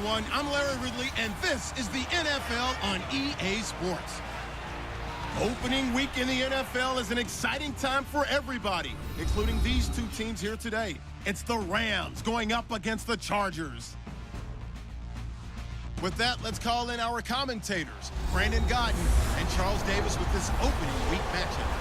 everyone. I'm Larry Ridley, and this is the NFL on EA Sports. Opening week in the NFL is an exciting time for everybody, including these two teams here today. It's the Rams going up against the Chargers. With that, let's call in our commentators, Brandon Godden and Charles Davis, with this opening week matchup.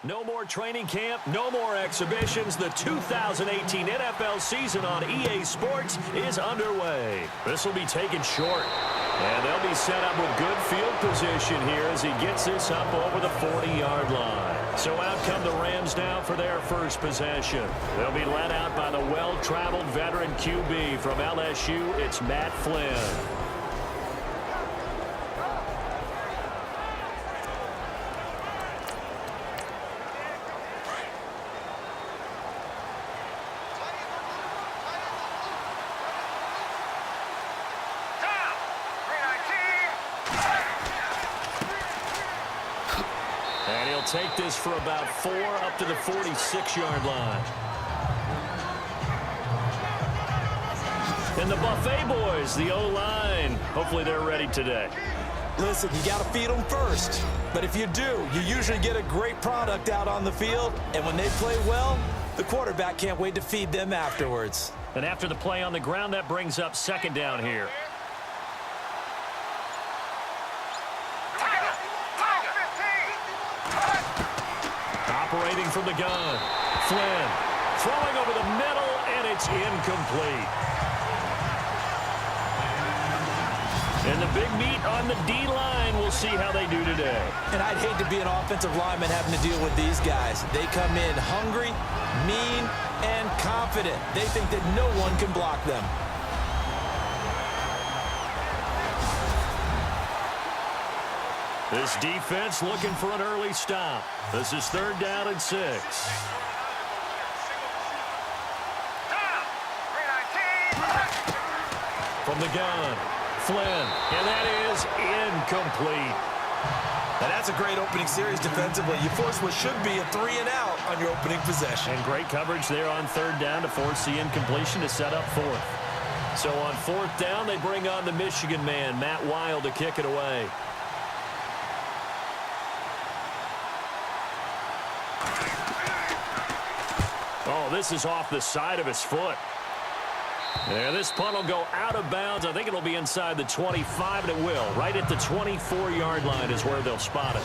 No more training camp, no more exhibitions. The 2018 NFL season on EA Sports is underway. This will be taken short, and they'll be set up with good field position here as he gets this up over the 40-yard line. So out come the Rams now for their first possession. They'll be led out by the well-traveled veteran QB from LSU. It's Matt Flynn. And he'll take this for about 4 up to the 46-yard line. And the Buffet boys, the O-line, hopefully they're ready today. Listen, you got to feed them first. But if you do, you usually get a great product out on the field. And when they play well, the quarterback can't wait to feed them afterwards. And after the play on the ground, that brings up second down here. Operating from the gun. Flynn throwing over the middle, and it's incomplete. And the big meat on the D-line, we'll see how they do today. And I'd hate to be an offensive lineman having to deal with these guys. They come in hungry, mean, and confident. They think that no one can block them. This defense looking for an early stop. This is 3rd down and 6. From the gun, Flynn, and that is incomplete. And that's a great opening series defensively. You force what should be a 3-and-out on your opening possession. And great coverage there on 3rd down to force the incompletion to set up 4th. So on 4th down, they bring on the Michigan man, Matt Wild, to kick it away. Oh, this is off the side of his foot. And this punt will go out of bounds. I think it'll be inside the 25, and it will. Right at the 24-yard line is where they'll spot it.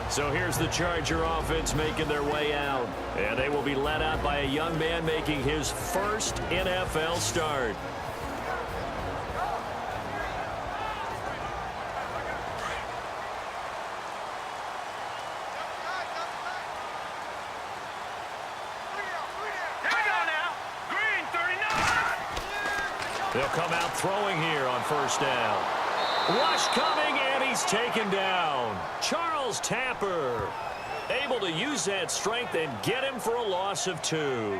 So here's the Charger offense making their way out. And they will be led out by a young man making his first NFL start. They'll come out throwing here on 1st down. Rush coming, and he's taken down. Charles Tapper able to use that strength and get him for a loss of 2.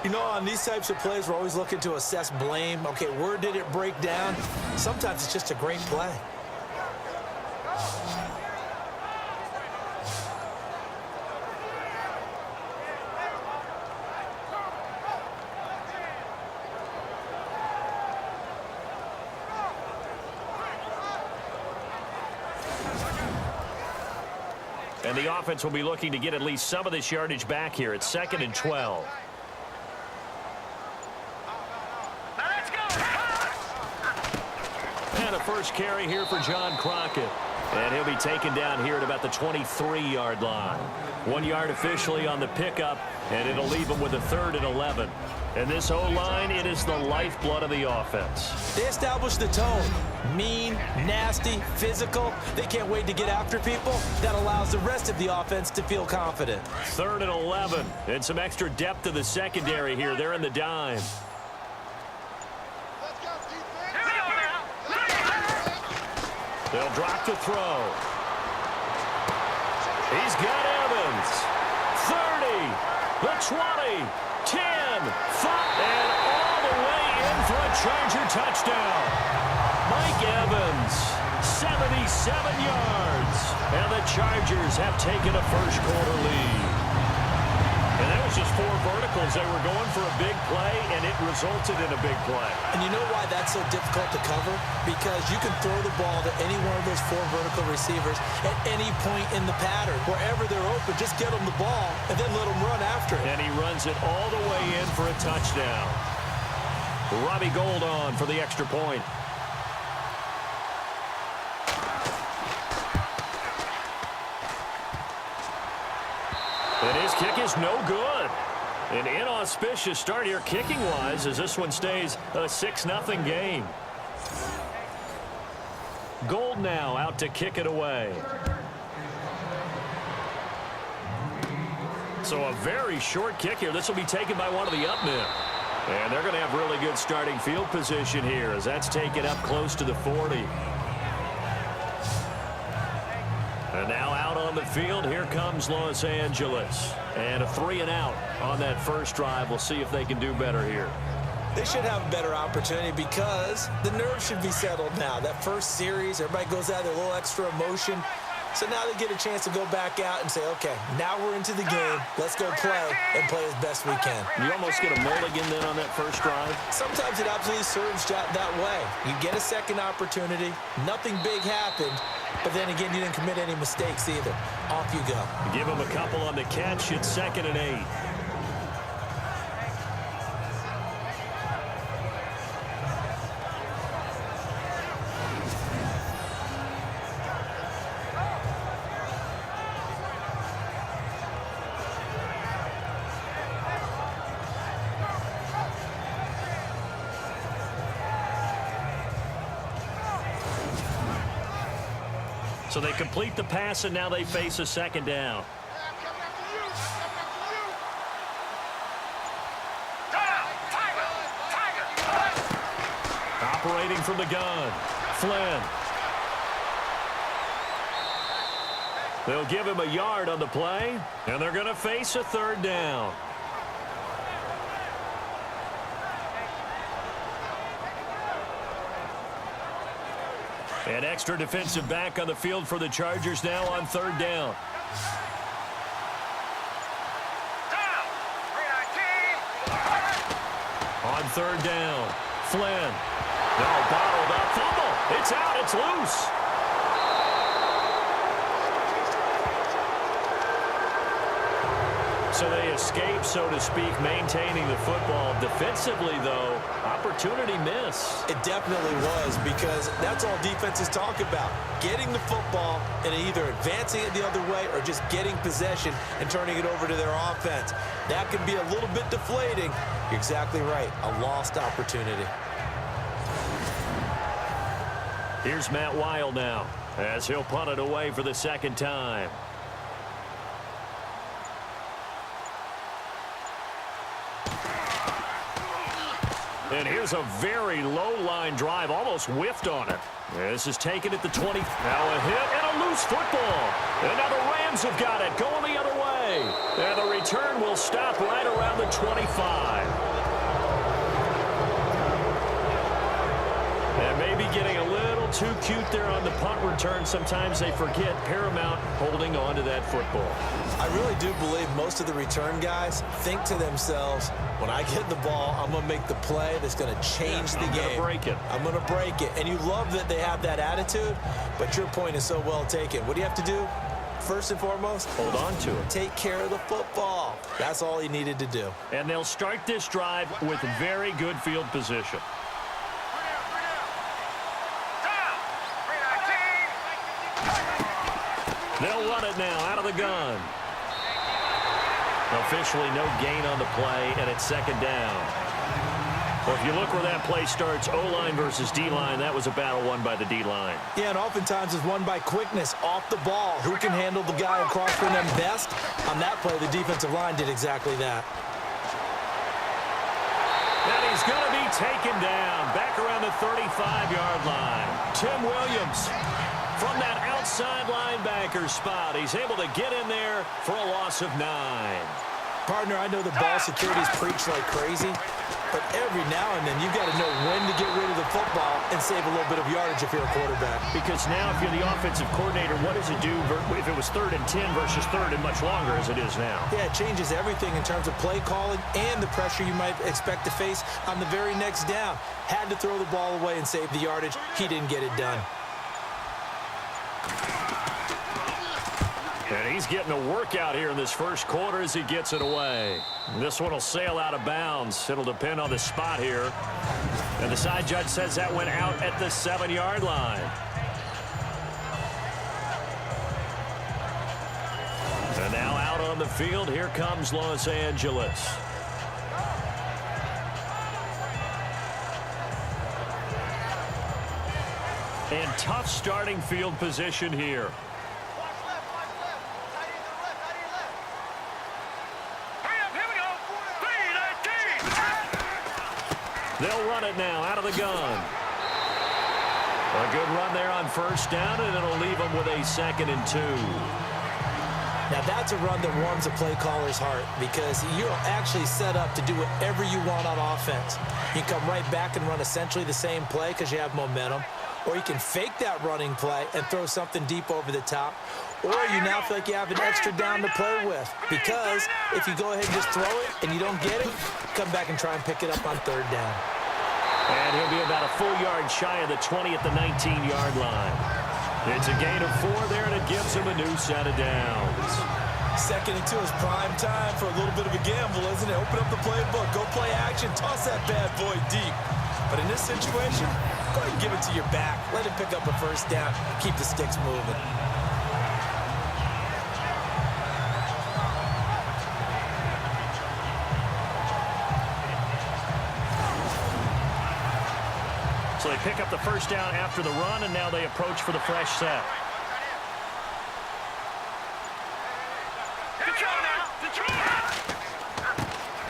You know, on these types of plays, we're always looking to assess blame. Okay, where did it break down? Sometimes it's just a great play. And the offense will be looking to get at least some of this yardage back here. It's 2nd and 12. And a first carry here for John Crockett. And he'll be taken down here at about the 23-yard line. 1 yard officially on the pickup, and it'll leave him with a 3rd and 11. And this O-line, it is the lifeblood of the offense. They establish the tone. Mean, nasty, physical. They can't wait to get after people. That allows the rest of the offense to feel confident. 3rd and 11. And some extra depth to the secondary here. They're in the dime. They'll drop to throw. He's got Evans. 30, the 20, 10, 5, and all the way in for a Charger touchdown. Mike Evans, 77 yards. And the Chargers have taken a first-quarter lead. And that was just 4 verticals. They were going for a big play, and it resulted in a big play. And you know why that's so difficult to cover? Because you can throw the ball to any one of those 4 vertical receivers at any point in the pattern. Wherever they're open, just get them the ball and then let them run after it. And he runs it all the way in for a touchdown. Robbie Gould on for the extra point. And his kick is no good. An inauspicious start here kicking-wise as this one stays a 6-0 game. Gould now out to kick it away. So a very short kick here. This will be taken by one of the up men. And they're going to have really good starting field position here as that's taken up close to the 40. And now out on the field, here comes Los Angeles. And a 3-and-out on that first drive. We'll see if they can do better here. They should have a better opportunity because the nerves should be settled now. That first series, everybody goes out there, a little extra emotion. So now they get a chance to go back out and say, okay, now we're into the game. Let's go play and play as best we can. You almost get a mulligan then on that first drive? Sometimes it absolutely serves that way. You get a second opportunity. Nothing big happened. But then again, you didn't commit any mistakes either. Off you go. Give him a couple on the catch. It's 2nd and 8. So they complete the pass, and now they face a 2nd down. Operating from the gun, Flynn. They'll give him a yard on the play, and they're going to face a 3rd down. An extra defensive back on the field for the Chargers now on 3rd down. On 3rd down, Flynn. Now bottled up, fumble. It's out, it's loose. So they escape, so to speak, maintaining the football. Defensively, though, opportunity miss. It definitely was, because that's all defenses talk about. Getting the football and either advancing it the other way or just getting possession and turning it over to their offense. That can be a little bit deflating. You're exactly right. A lost opportunity. Here's Matt Weil now as he'll punt it away for the 2nd time. And here's a very low-line drive, almost whiffed on it. This is taken at the 20. Now a hit and a loose football. And now the Rams have got it, going the other way. And the return will stop right around the 25. And maybe getting a little too cute there on the punt return. Sometimes they forget Paramount holding on to that football. I really do believe most of the return guys think to themselves, when I get the ball, I'm going to make the play that's going to change the game. I'm going to break it. I'm going to break it. And you love that they have that attitude, but your point is so well taken. What do you have to do? First and foremost, hold on to it. Take care of the football. That's all he needed to do. And they'll start this drive with very good field position. They'll run it now out of the gun. Officially no gain on the play, and it's 2nd down. Well, if you look where that play starts, O-line versus D-line, that was a battle won by the D-line. Yeah, and oftentimes it's won by quickness off the ball. Who can handle the guy across from them best? On that play, the defensive line did exactly that. And he's going to be taken down back around the 35-yard line. Tim Williams from that outside linebacker spot. He's able to get in there for a loss of 9. Partner, I know the ball security's preached like crazy, but every now and then you've got to know when to get rid of the football and save a little bit of yardage if you're a quarterback. Because now if you're the offensive coordinator, what does it do if it was 3rd and 10 versus 3rd and much longer as it is now? Yeah, it changes everything in terms of play calling and the pressure you might expect to face on the very next down. Had to throw the ball away and save the yardage. He didn't get it done. And he's getting a workout here in this first quarter as he gets it away. This one will sail out of bounds. It'll depend on the spot here. And the side judge says that went out at the 7-yard line. And now out on the field, here comes Los Angeles. And tough starting field position here. They'll run it now out of the gun. A good run there on first down, and it'll leave them with a 2nd and 2. Now, that's a run that warms a play caller's heart because you're actually set up to do whatever you want on offense. You can come right back and run essentially the same play because you have momentum, or you can fake that running play and throw something deep over the top, or you now feel like you have an extra down to play with because if you go ahead and just throw it and you don't get it, come back and try and pick it up on 3rd down. And he'll be about a full yard shy of the 20 at the 19-yard line. It's a gain of 4 there, and it gives him a new set of downs. 2nd and 2 is prime time for a little bit of a gamble, isn't it? Open up the playbook, go play action, toss that bad boy deep. But in this situation, go ahead and give it to your back. Let him pick up a first down. Keep the sticks moving. So they pick up the first down after the run, and now they approach for the fresh set.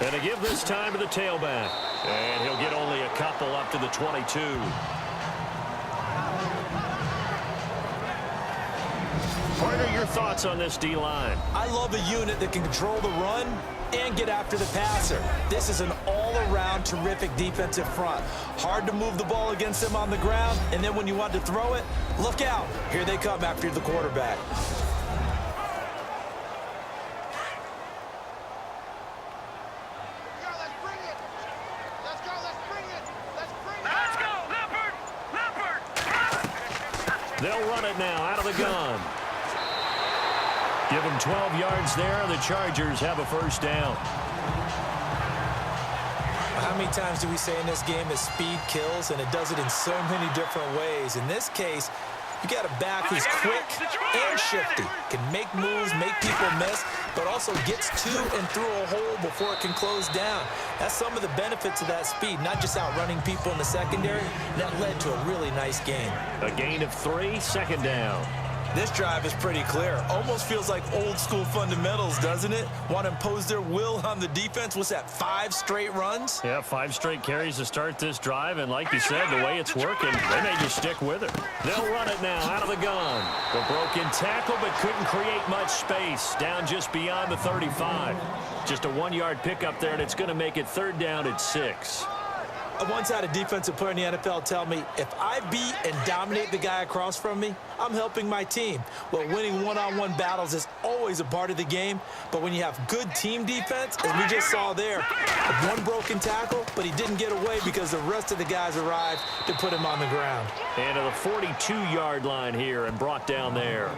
And they give this time to the tailback. And he'll get only a couple up to the 22. Partner, your thoughts on this D-line? I love a unit that can control the run and get after the passer. This is an all-around terrific defensive front. Hard to move the ball against them on the ground, and then when you want to throw it, look out. Here they come after the quarterback. They'll run it now out of the gun. Give them 12 yards there, and the Chargers have a first down. How many times do we say in this game that speed kills, and it does it in so many different ways? In this case, you got a back who's quick and shifty, can make moves, make people miss, but also gets to and through a hole before it can close down. That's some of the benefits of that speed, not just outrunning people in the secondary. That led to a really nice game. A gain of 3, 2nd down. This drive is pretty clear. Almost feels like old school fundamentals, doesn't it? Want to impose their will on the defense. What's that, 5 straight runs? Yeah, 5 straight carries to start this drive, and like you said, the way it's working, they may just stick with it. They'll run it now out of the gun. The broken tackle, but couldn't create much space. Down just beyond the 35. Just a 1-yard pickup there, and it's going to make it 3rd down at 6. I once had a defensive player in the NFL tell me, if I beat and dominate the guy across from me, I'm helping my team. Well, winning one-on-one battles is always a part of the game, but when you have good team defense, as we just saw there, one broken tackle, but he didn't get away because the rest of the guys arrived to put him on the ground. And to the 42-yard line here and brought down there.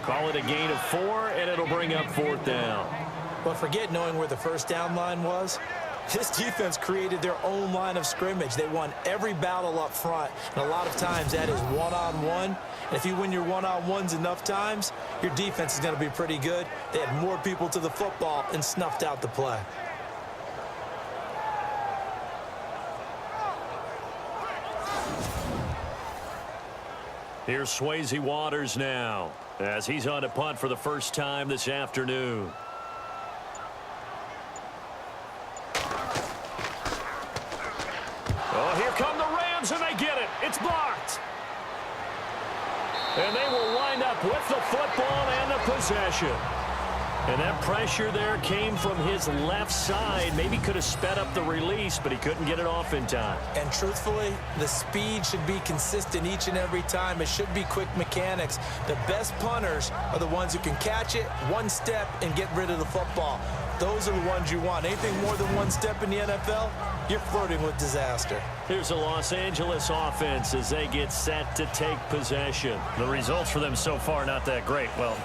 Call it a gain of 4, and it'll bring up 4th down. But forget knowing where the first down line was. This defense created their own line of scrimmage. They won every battle up front, and a lot of times that is one-on-one. And if you win your one-on-ones enough times, your defense is going to be pretty good. They had more people to the football and snuffed out the play. Here's Swayze Waters now as he's on to punt for the first time this afternoon. Oh, here come the Rams, and they get it. It's blocked. And they will wind up with the football and the possession. And that pressure there came from his left side. Maybe could have sped up the release, but he couldn't get it off in time. And truthfully, the speed should be consistent each and every time. It should be quick mechanics. The best punters are the ones who can catch it one step and get rid of the football. Those are the ones you want. Anything more than one step in the NFL, you're flirting with disaster. Here's the Los Angeles offense as they get set to take possession. The results for them so far not that great. Well,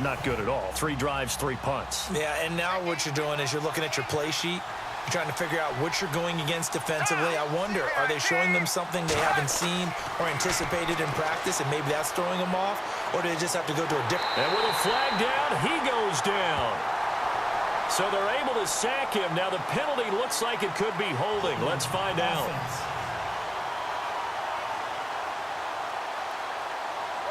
not good at all. 3 drives, 3 punts. Yeah, and now what you're doing is you're looking at your play sheet. You're trying to figure out what you're going against defensively. I wonder, are they showing them something they haven't seen or anticipated in practice, and maybe that's throwing them off? Or do they just have to go to a different... And with a flag down, he goes down. So they're able to sack him. Now the penalty looks like it could be holding. Let's find out.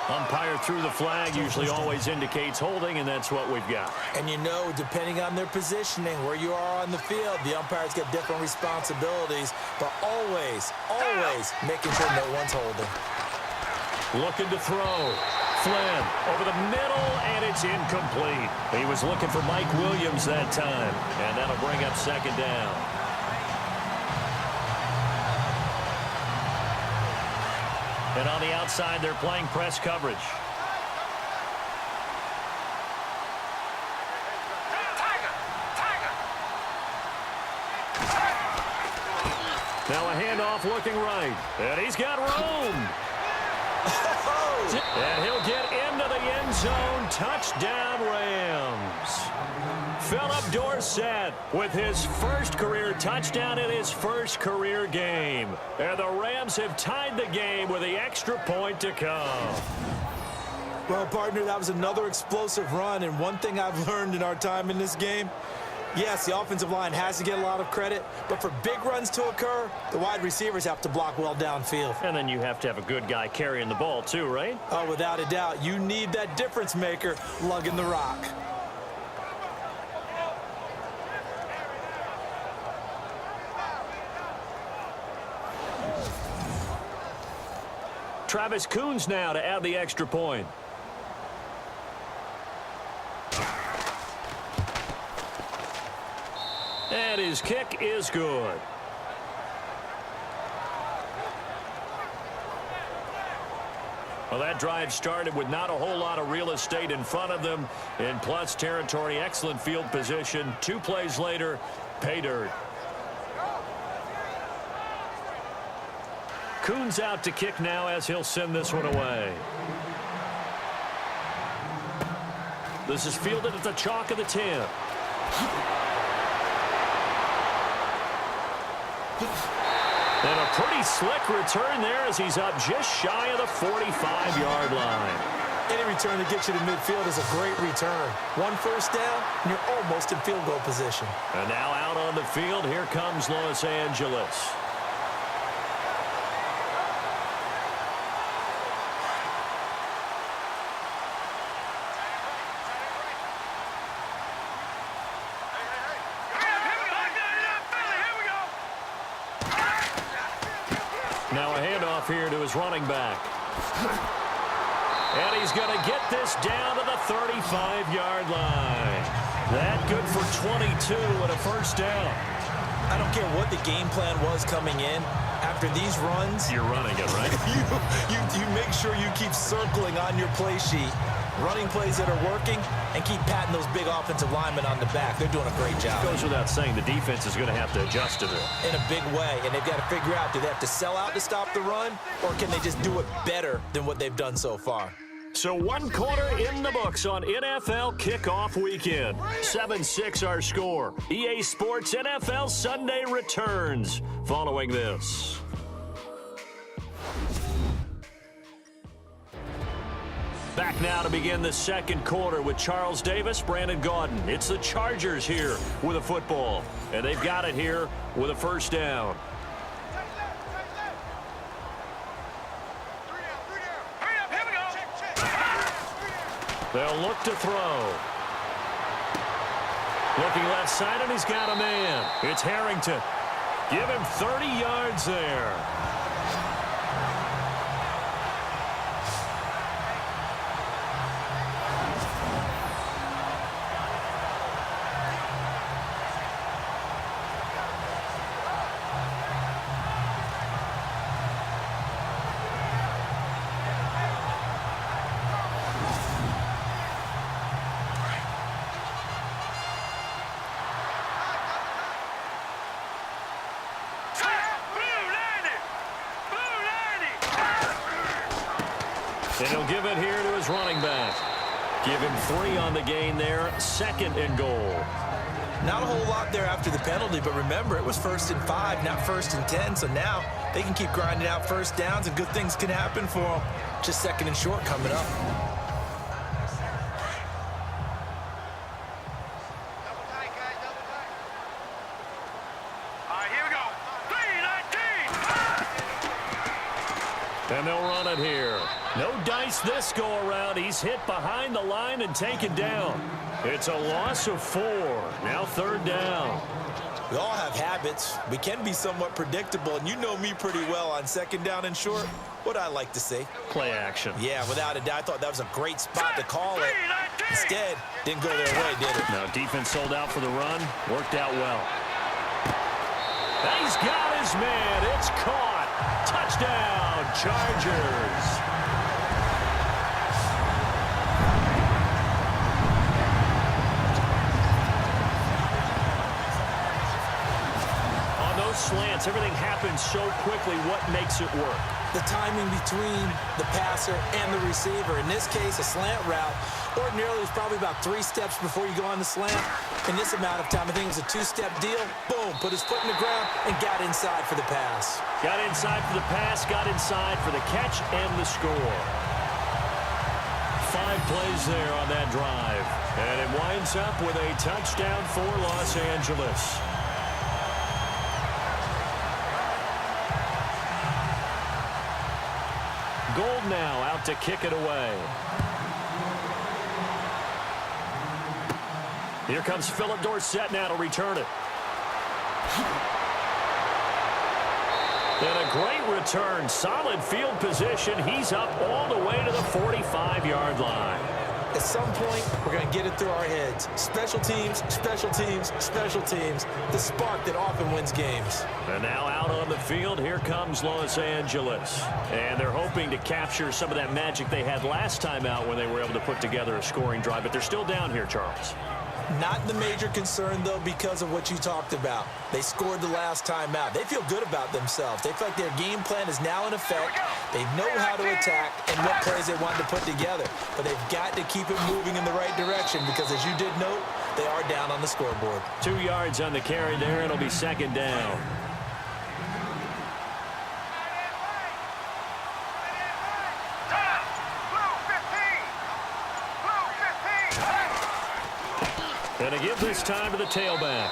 Umpire threw the flag, usually always indicates holding, and that's what we've got. And you know, depending on their positioning, where you are on the field, the umpires get different responsibilities, but always, always making sure no one's holding. Looking to throw. Flynn over the middle, and it's incomplete. He was looking for Mike Williams that time, and that'll bring up second down. And on the outside, they're playing press coverage. Now a handoff looking right, and he's got room. And he'll get into the end zone. Touchdown, Rams. Philip Dorsett with his first career touchdown in his first career game. And the Rams have tied the game with the extra point to come. Well, partner, that was another explosive run, and one thing I've learned in our time in this game, yes, the offensive line has to get a lot of credit, but for big runs to occur, the wide receivers have to block well downfield. And then you have to have a good guy carrying the ball too, right? Oh, without a doubt. You need that difference maker lugging the rock. Travis Coons now to add the extra point. And his kick is good. Well, that drive started with not a whole lot of real estate in front of them. In plus territory, excellent field position. 2 plays later, pay dirt. Coons out to kick now as he'll send this one away. This is fielded at the chalk of the 10. And a pretty slick return there as he's up just shy of the 45-yard line. Any return that gets you to midfield is a great return. 1 first down, and you're almost in field goal position. And now out on the field, here comes Los Angeles. Now a handoff here to his running back. And he's going to get this down to the 35-yard line. That good for 22 and a first down. I don't care what the game plan was coming in. After these runs, you're running it, right? you make sure you keep circling on your play sheet, running plays that are working, and keep patting those big offensive linemen on the back. They're doing a great job. Goes without saying the defense is going to have to adjust to it. In a big way, and they've got to figure out, do they have to sell out to stop the run, or can they just do it better than what they've done so far? So 1 quarter in the books on NFL kickoff weekend. 7-6 our score. EA Sports NFL Sunday returns following this. Back now to begin the second quarter with Charles Davis, Brandon Gaudin. It's the Chargers here with a football, and they've got it here with a first down. They'll look to throw. Looking left side, and he's got a man. It's Harrington. Give him 30 yards there. And he'll give it here to his running back. Give him 3 on the gain there. 2nd and goal. Not a whole lot there after the penalty, but remember, it was 1st and 5, not 1st and 10. So now they can keep grinding out first downs, and good things can happen for them. Just 2nd and short coming up. And they'll run it here. No dice this go-around. He's hit behind the line and taken down. It's a loss of 4. Now 3rd down. We all have habits. We can be somewhat predictable, and you know me pretty well on 2nd down and short. What I like to see. Play action. Yeah, without a doubt, I thought that was a great spot to call it. Instead, didn't go their way, did it? Now defense sold out for the run. Worked out well. He's got his man. It's caught. Touchdown, Chargers. On those slants, everything happens so quickly. What makes it work? The timing between the passer and the receiver. In this case, a slant route. Ordinarily, it's probably about 3 steps before you go on the slant. In this amount of time, I think it was a 2-step deal. Boom, put his foot in the ground and got inside for the pass. Got inside for the pass, got inside for the catch and the score. 5 plays there on that drive. And it winds up with a touchdown for Los Angeles. Gold now out to kick it away. Here comes Philip Dorsett now to return it. And a great return. Solid field position. He's up all the way to the 45-yard line. At some point, we're going to get it through our heads. Special teams, special teams, special teams. The spark that often wins games. And now out on the field, here comes Los Angeles. And they're hoping to capture some of that magic they had last time out when they were able to put together a scoring drive. But they're still down here, Charles. Not the major concern, though, because of what you talked about. They scored the last time out. They feel good about themselves. They feel like their game plan is now in effect. They know how to attack and what plays they want to put together. But they've got to keep it moving in the right direction because, as you did note, they are down on the scoreboard. 2 yards on the carry there. It'll be 2nd down. And to give this time to the tailback.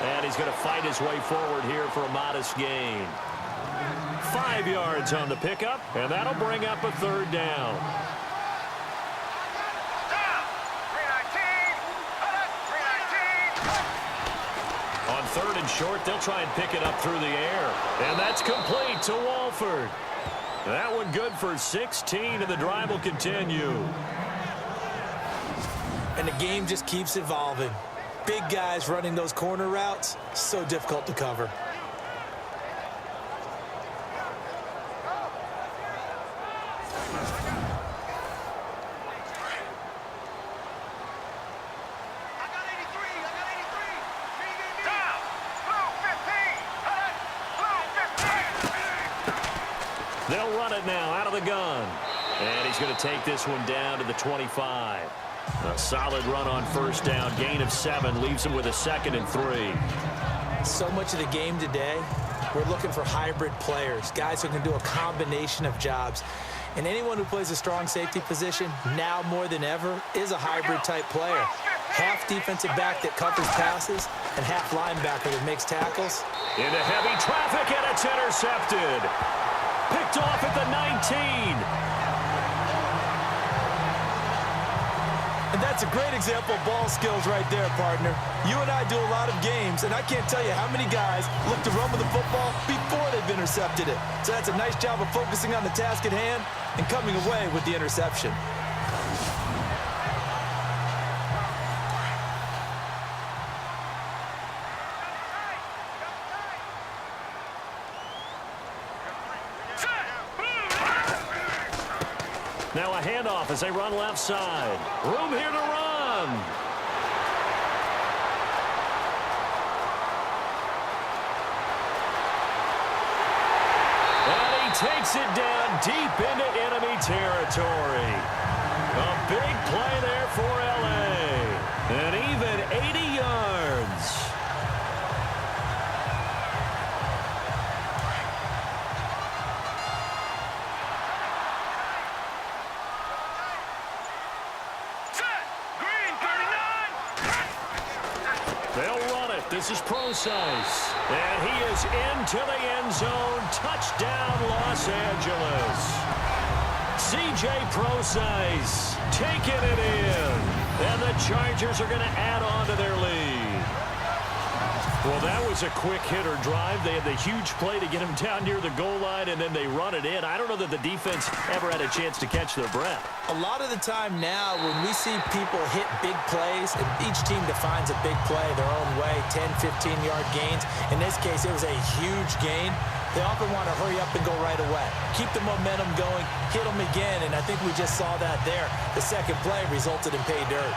And he's going to fight his way forward here for a modest gain. 5 yards on the pickup, and that'll bring up a 3rd down. On 3rd and short, they'll try and pick it up through the air. And that's complete to Walford. That one good for 16, and the drive will continue. And the game just keeps evolving. Big guys running those corner routes, so difficult to cover. They'll run it now out of the gun. And he's going to take this one down to the 25. A solid run on 1st down. Gain of 7 leaves him with a 2nd and 3. So much of the game today, we're looking for hybrid players, guys who can do a combination of jobs. And anyone who plays a strong safety position, now more than ever, is a hybrid-type player. Half defensive back that covers passes, and half linebacker that makes tackles. Into heavy traffic, and it's intercepted. Picked off at the 19. And that's a great example of ball skills right there, partner. You and I do a lot of games, and I can't tell you how many guys look to run with the football before they've intercepted it. So that's a nice job of focusing on the task at hand and coming away with the interception. Now a handoff as they run left side. Room here to run. And he takes it down deep into enemy territory. A big play there for L.A. An even 80 yards. They'll run it. This is Procise. And he is into the end zone. Touchdown, Los Angeles. C.J. Procise taking it in. And the Chargers are going to add on to their lead. Well, that was a quick hitter drive. They had the huge play to get him down near the goal line, and then they run it in. I don't know that the defense ever had a chance to catch their breath. A lot of the time now, when we see people hit big plays, and each team defines a big play their own way, 10, 15-yard gains. In this case, it was a huge gain. They often want to hurry up and go right away. Keep the momentum going, hit them again, and I think we just saw that there. The second play resulted in pay dirt.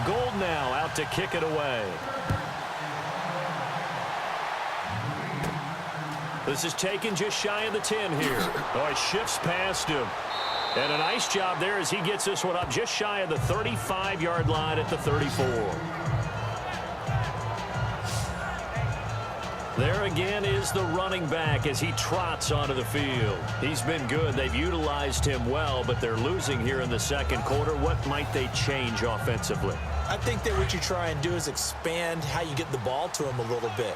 Gold now out to kick it away. This is taken just shy of the 10 here. Oh, he shifts past him. And a nice job there as he gets this one up just shy of the 35-yard line at the 34. There again is the running back as he trots onto the field. He's been good. They've utilized him well, but they're losing here in the second quarter. What might they change offensively? I think that what you try and do is expand how you get the ball to him a little bit.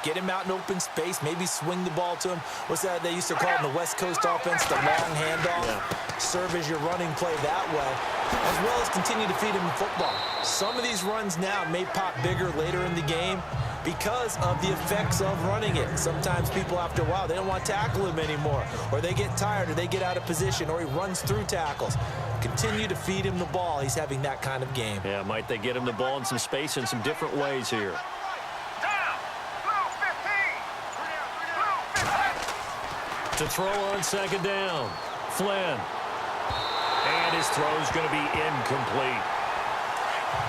Get him out in open space, maybe swing the ball to him. What's that they used to call in the West Coast offense, the long handoff? Yeah. Serve as your running play that way, as well as continue to feed him the football. Some of these runs now may pop bigger later in the game because of the effects of running it. Sometimes people, after a while, they don't want to tackle him anymore, or they get tired, or they get out of position, or he runs through tackles. Continue to feed him the ball. He's having that kind of game. Yeah, might they get him the ball in some space in some different ways here. To throw on second down. Flynn. And his throw's going to be incomplete.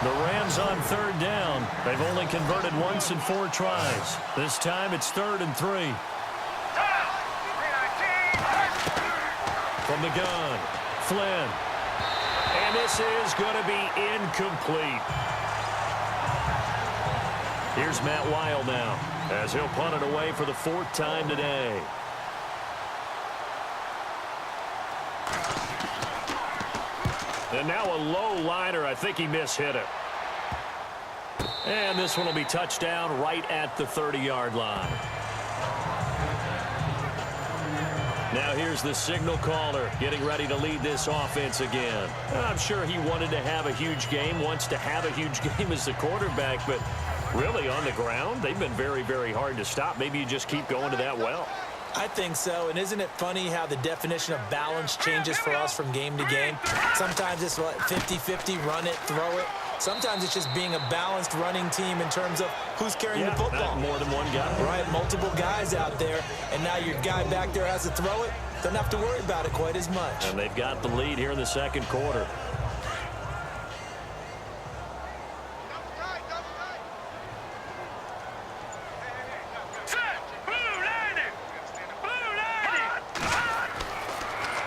The Rams on third down. They've only converted once in 4 tries. This time it's 3rd and 3. From the gun. Flynn. And this is going to be incomplete. Here's Matt Weil now as he'll punt it away for the 4th time today. And now a low liner. I think he mishit it. And this one will be touchdown right at the 30-yard line. Now here's the signal caller getting ready to lead this offense again. I'm sure he wanted to have a huge game, wants to have a huge game as the quarterback, but really on the ground, they've been very, very hard to stop. Maybe you just keep going to that well. I think so, and isn't it funny how the definition of balance changes for us from game to game? Sometimes it's 50-50, run it, throw it. Sometimes it's just being a balanced running team in terms of who's carrying the football. Not more than one guy. Right, multiple guys out there, and now your guy back there has to throw it. Doesn't have to worry about it quite as much. And they've got the lead here in the second quarter.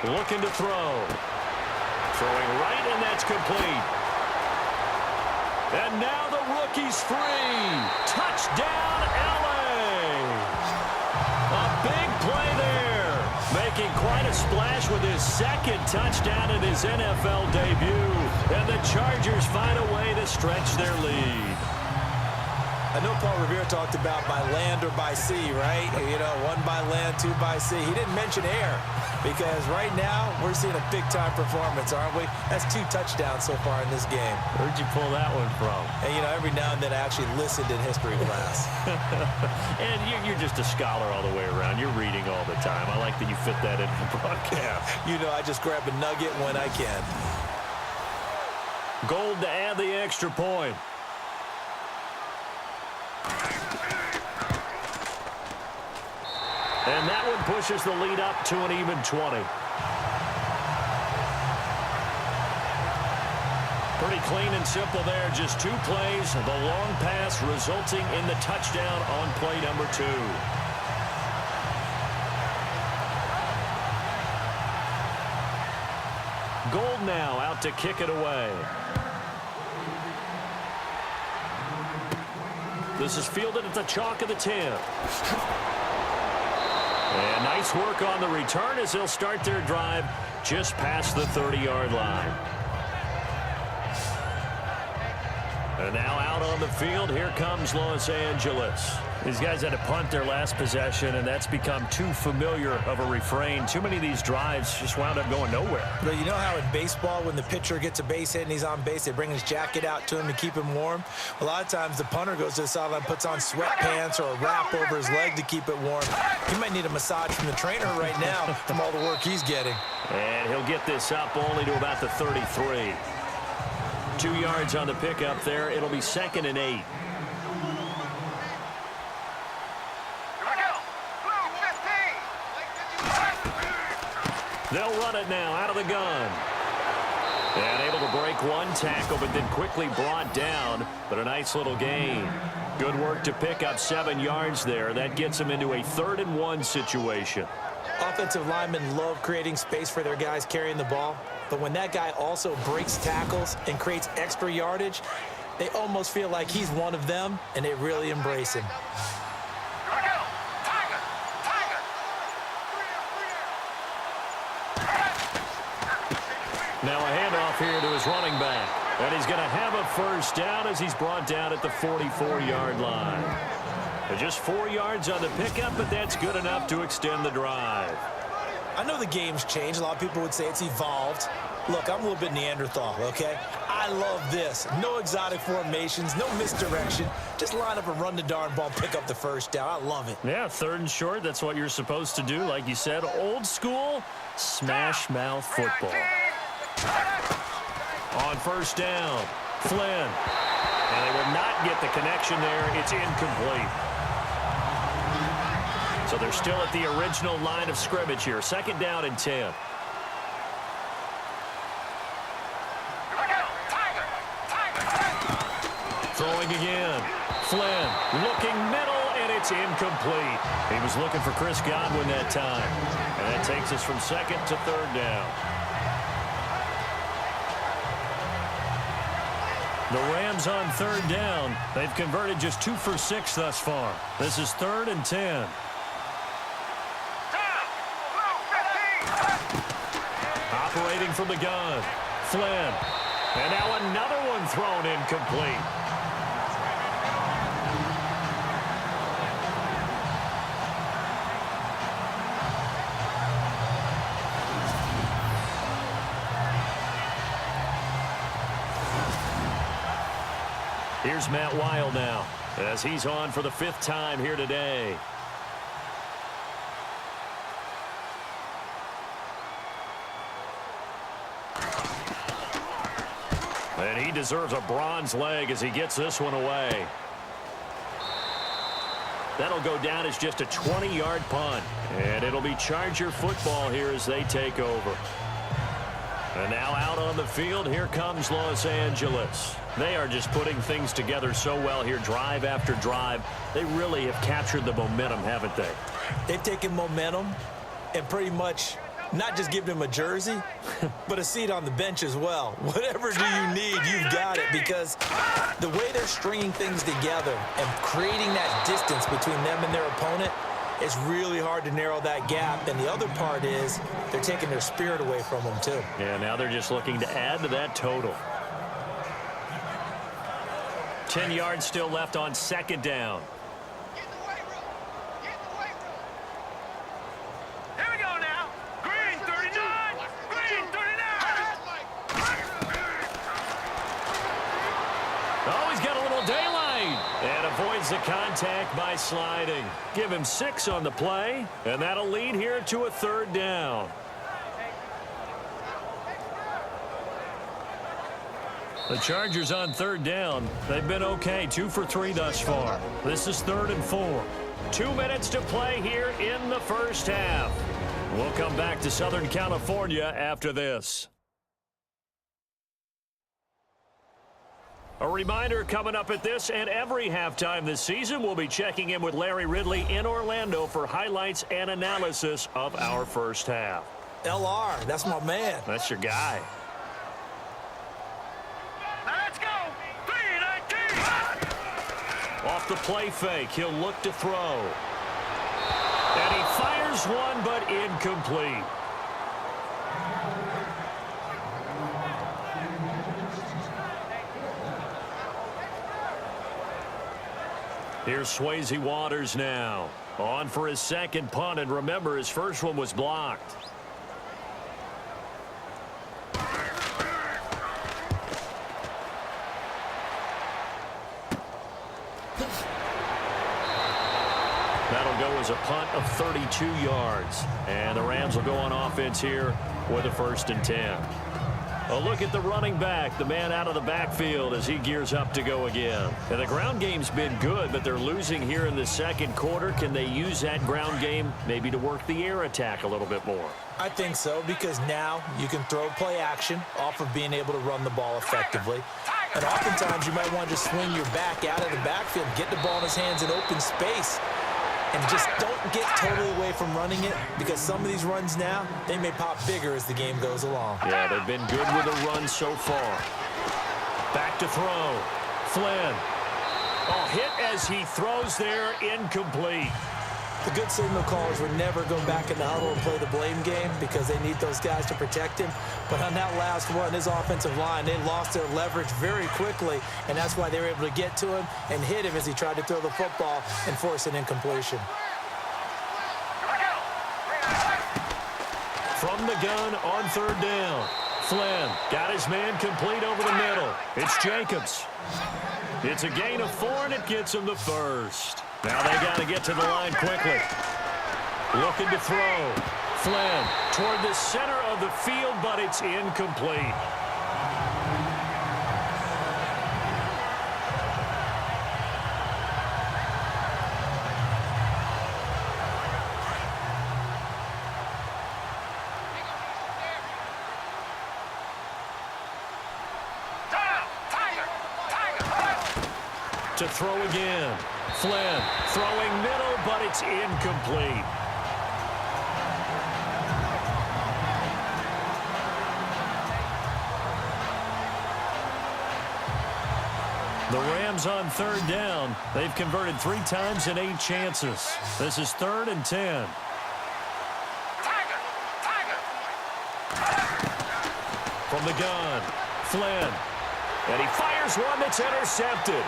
Looking to throw. Throwing right, and that's complete. And now the rookie's free. Touchdown, L.A. A big play there. Making quite a splash with his 2nd touchdown in his NFL debut. And the Chargers find a way to stretch their lead. I know Paul Revere talked about by land or by sea, right? You know, 1 by land, 2 by sea. He didn't mention air because right now we're seeing a big-time performance, aren't we? That's 2 touchdowns so far in this game. Where'd you pull that one from? And, you know, every now and then I actually listened in history class. And you're just a scholar all the way around. You're reading all the time. I like that you fit that into the broadcast. You know, I just grab a nugget when I can. Gold to add the extra point. And that one pushes the lead up to an even 20. Pretty clean and simple there. Just 2 plays. The long pass resulting in the touchdown on play number 2. Gold now out to kick it away. This is fielded at the chalk of the 10. And nice work on the return as they'll start their drive just past the 30-yard line. And now out on the field, here comes Los Angeles. These guys had to punt their last possession, and that's become too familiar of a refrain. Too many of these drives just wound up going nowhere. But you know how in baseball, when the pitcher gets a base hit and he's on base, they bring his jacket out to him to keep him warm? A lot of times the punter goes to the sideline, puts on sweatpants or a wrap over his leg to keep it warm. He might need a massage from the trainer right now from all the work he's getting. And he'll get this up only to about the 33. 2 yards on the pickup there. It'll be 2nd and 8. They'll run it now out of the gun. And able to break one tackle, but then quickly brought down. But a nice little gain. Good work to pick up 7 yards there. That gets them into a 3rd and 1 situation. Offensive linemen love creating space for their guys carrying the ball. But when that guy also breaks tackles and creates extra yardage, they almost feel like he's one of them, and they really embrace him. Now a handoff here to his running back. And he's going to have a first down as he's brought down at the 44-yard line. And just 4 yards on the pickup, but that's good enough to extend the drive. I know the game's changed. A lot of people would say it's evolved. Look, I'm a little bit Neanderthal, okay? I love this. No exotic formations, no misdirection. Just line up and run the darn ball, pick up the first down. I love it. Yeah, 3rd and short, that's what you're supposed to do. Like you said, old school, smash mouth football. On first down, Flynn. And they will not get the connection there. It's incomplete. So they're still at the original line of scrimmage here. 2nd down and 10. Throwing again. Flynn looking middle, and it's incomplete. He was looking for Chris Godwin that time. And that takes us from 2nd to 3rd down. The Rams on 3rd down. They've converted just 2 for 6 thus far. This is 3rd and 10. Operating from the gun. Flynn. And now another one thrown incomplete. Here's Matt Weil now as he's on for the 5th time here today. And he deserves a bronze leg as he gets this one away. That'll go down as just a 20-yard punt. And it'll be Charger football here as they take over. And now out on the field, here comes Los Angeles. They are just putting things together so well here, drive after drive. They really have captured the momentum, haven't they? They've taken momentum and pretty much not just given him a jersey, but a seat on the bench as well. Whatever do you need, you've got it, because the way they're stringing things together and creating that distance between them and their opponent, it's really hard to narrow that gap. And the other part is they're taking their spirit away from them, too. Yeah, now they're just looking to add to that total. 10 yards still left on 2nd down. Here we go now. Green 39. Green 39. Oh, he's got a little daylight. And avoids the contact by sliding. Give him 6 on the play. And that'll lead here to a 3rd down. The Chargers on 3rd down. They've been okay. 2 for 3 thus far. This is 3rd and 4. 2 minutes to play here in the first half. We'll come back to Southern California after this. A reminder coming up at this and every halftime this season, we'll be checking in with Larry Ridley in Orlando for highlights and analysis of our first half. LR, that's my man. That's your guy. Let's go. 3-19. Off the play fake, he'll look to throw. And he fires one, but incomplete. Here's Swayze Waters now. On for his second punt, and remember, his first one was blocked. That'll go as a punt of 32 yards. And the Rams will go on offense here with a 1st and 10. A look at the running back, the man out of the backfield as he gears up to go again. And the ground game's been good, but they're losing here in the second quarter. Can they use that ground game maybe to work the air attack a little bit more? I think so, because now you can throw play action off of being able to run the ball effectively. And oftentimes you might want to just swing your back out of the backfield, get the ball in his hands in open space, and just don't get totally away from running it, because some of these runs now, they may pop bigger as the game goes along. Yeah, they've been good with a run so far. Back to throw. Flynn. Oh, hit as he throws there, incomplete. The good signal callers would never go back in the huddle and play the blame game because they need those guys to protect him. But on that last run, his offensive line, they lost their leverage very quickly, and that's why they were able to get to him and hit him as he tried to throw the football and force an incompletion. From the gun on 3rd down. Flynn got his man complete over the middle. It's Jacobs. It's a gain of 4, and it gets him the 1st. Now they got to get to the line quickly. Looking to throw. Flynn toward the center of the field, but it's incomplete. To throw again. Flynn throwing middle, but it's incomplete. The Rams on 3rd down. They've converted 3 times in 8 chances. This is 3rd and 10. From the gun, Flynn. And he fires one that's intercepted.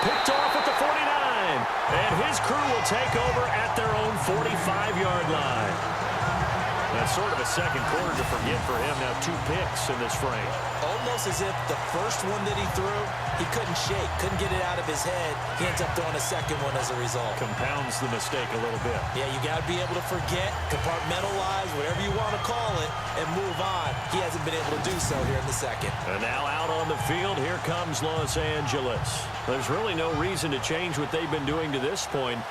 Picked off at the 49. And his crew will take over at their own 45-yard line. That's sort of a second quarter to forget for him. Now 2 picks in this frame. Almost as if the first one that he threw, he couldn't shake, couldn't get it out of his head. He ends up throwing a second one as a result. Compounds the mistake a little bit. Yeah, you got to be able to forget, compartmentalize, whatever you want to call it, and move on. He hasn't been able to do so here in the second. And now out on the field, here comes Los Angeles. There's really no reason to change what they've been doing to this point.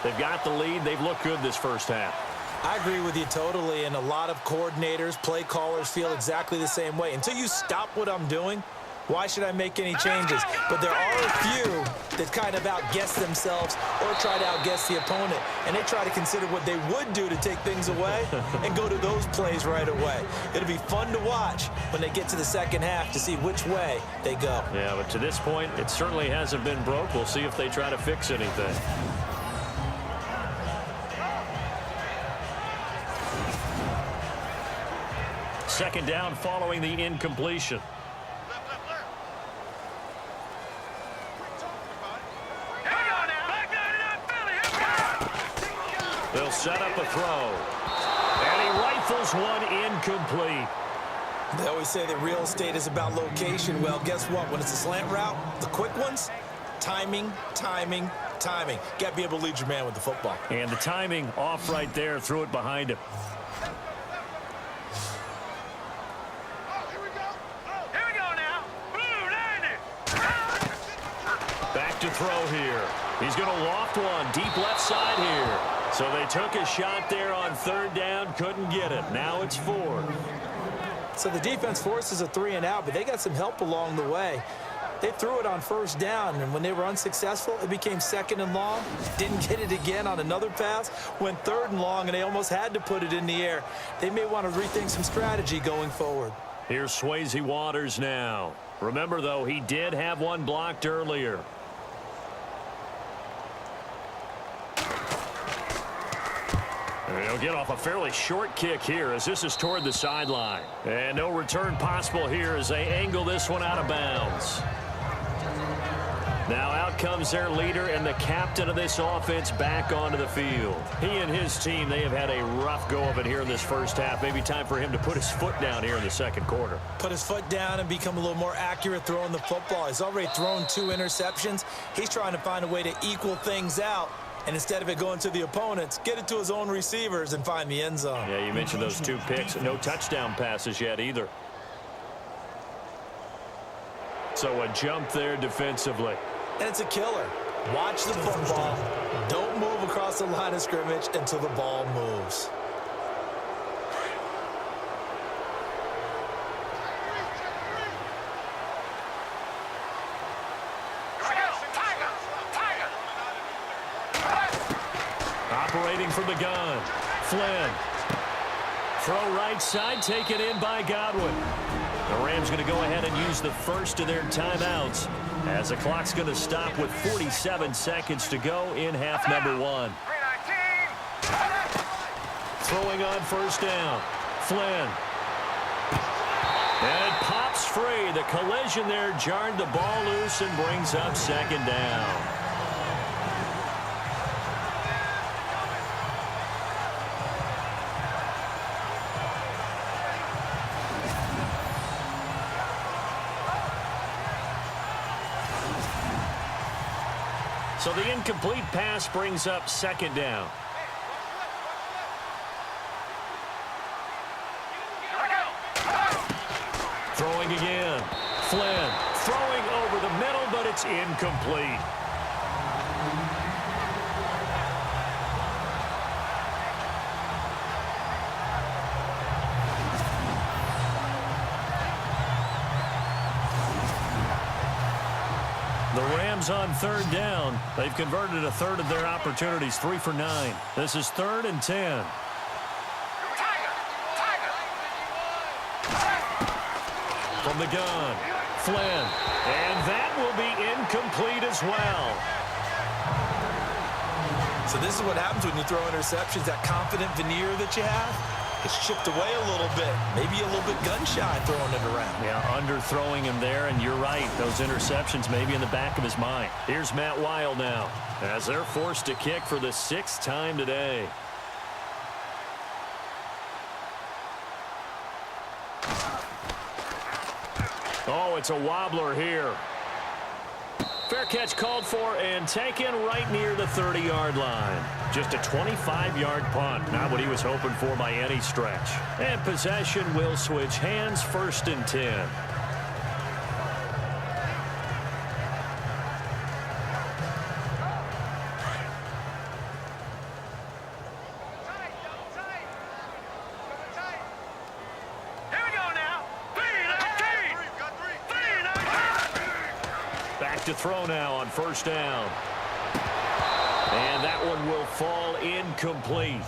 They've got the lead. They've looked good this first half. I agree with you totally, and a lot of coordinators, play callers feel exactly the same way. Until you stop what I'm doing, why should I make any changes? But there are a few that kind of outguess themselves or try to outguess the opponent, and they try to consider what they would do to take things away and go to those plays right away. It'll be fun to watch when they get to the second half to see which way they go. Yeah, but to this point, it certainly hasn't been broke. We'll see if they try to fix anything. Second down following the incompletion. They'll set up a throw. And he rifles one incomplete. They always say that real estate is about location. Well, guess what? When it's a slant route, the quick ones, timing, timing, timing. Got to be able to lead your man with the football. And the timing off right there. Threw it behind him. Back to throw here. He's going to loft one deep left side here. So they took a shot there on 3rd down, couldn't get it. Now it's 4th. So the defense forces a 3 and out, but they got some help along the way. They threw it on first down, and when they were unsuccessful, it became second and long. Didn't get it again on another pass. Went third and long, and they almost had to put it in the air. They may want to rethink some strategy going forward. Here's Swayze Waters now. Remember, though, he did have one blocked earlier. And he'll get off a fairly short kick here as this is toward the sideline. And no return possible here as they angle this one out of bounds. Now out comes their leader and the captain of this offense back onto the field. He and his team, they have had a rough go of it here in this first half. Maybe time for him to put his foot down here in the second quarter. Put his foot down and become a little more accurate throwing the football. He's already thrown 2 interceptions. He's trying to find a way to equal things out. And instead of it going to the opponents, get it to his own receivers and find the end zone. Yeah, you mentioned those 2 picks. No touchdown passes yet either. So a jump there defensively. And it's a killer. Watch the football. Don't move across the line of scrimmage until the ball moves. Operating from the gun. Flynn. Throw right side, taken in by Godwin. The Rams going to go ahead and use the first of their timeouts as the clock's going to stop with 47 seconds to go in half number 1. Throwing on first down. Flynn. And it pops free. The collision there jarred the ball loose and brings up second down. So the incomplete pass brings up second down. Throwing again. Flynn throwing over the middle, but it's incomplete. The Rams on third down. They've converted a third of their opportunities, 3 for 9. This is 3rd and 10. From the gun, Flynn. And that will be incomplete as well. So this is what happens when you throw interceptions. That confident veneer that you have gets chipped away a little bit. Maybe a little bit gun-shy throwing it around. Yeah, underthrowing him there, and you're right. Those interceptions may be in the back of his mind. Here's Matt Weil now as they're forced to kick for the 6th time today. Oh, it's a wobbler here. Fair catch called for and taken right near the 30-yard line. Just a 25-yard punt. Not what he was hoping for by any stretch. And possession will switch hands, 1st and 10. To throw now on first down. And that one will fall incomplete.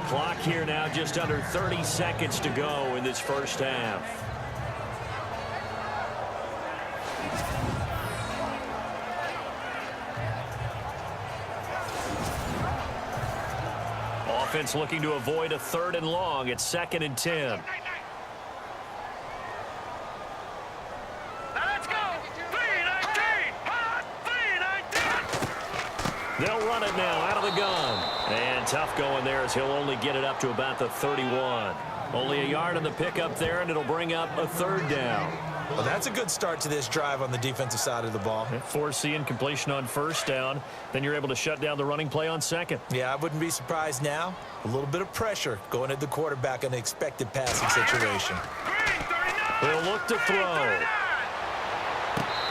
Clock here now just under 30 seconds to go in this first half. Offense looking to avoid a 3rd and long. It's 2nd and 10. They'll run it now out of the gun. And tough going there as he'll only get it up to about the 31. Only a yard on the pickup there, and it'll bring up a 3rd down. Well, that's a good start to this drive on the defensive side of the ball. Force the incompletion on first down. Then you're able to shut down the running play on 2nd. Yeah, I wouldn't be surprised now. A little bit of pressure going at the quarterback in an expected passing situation. They'll look to throw.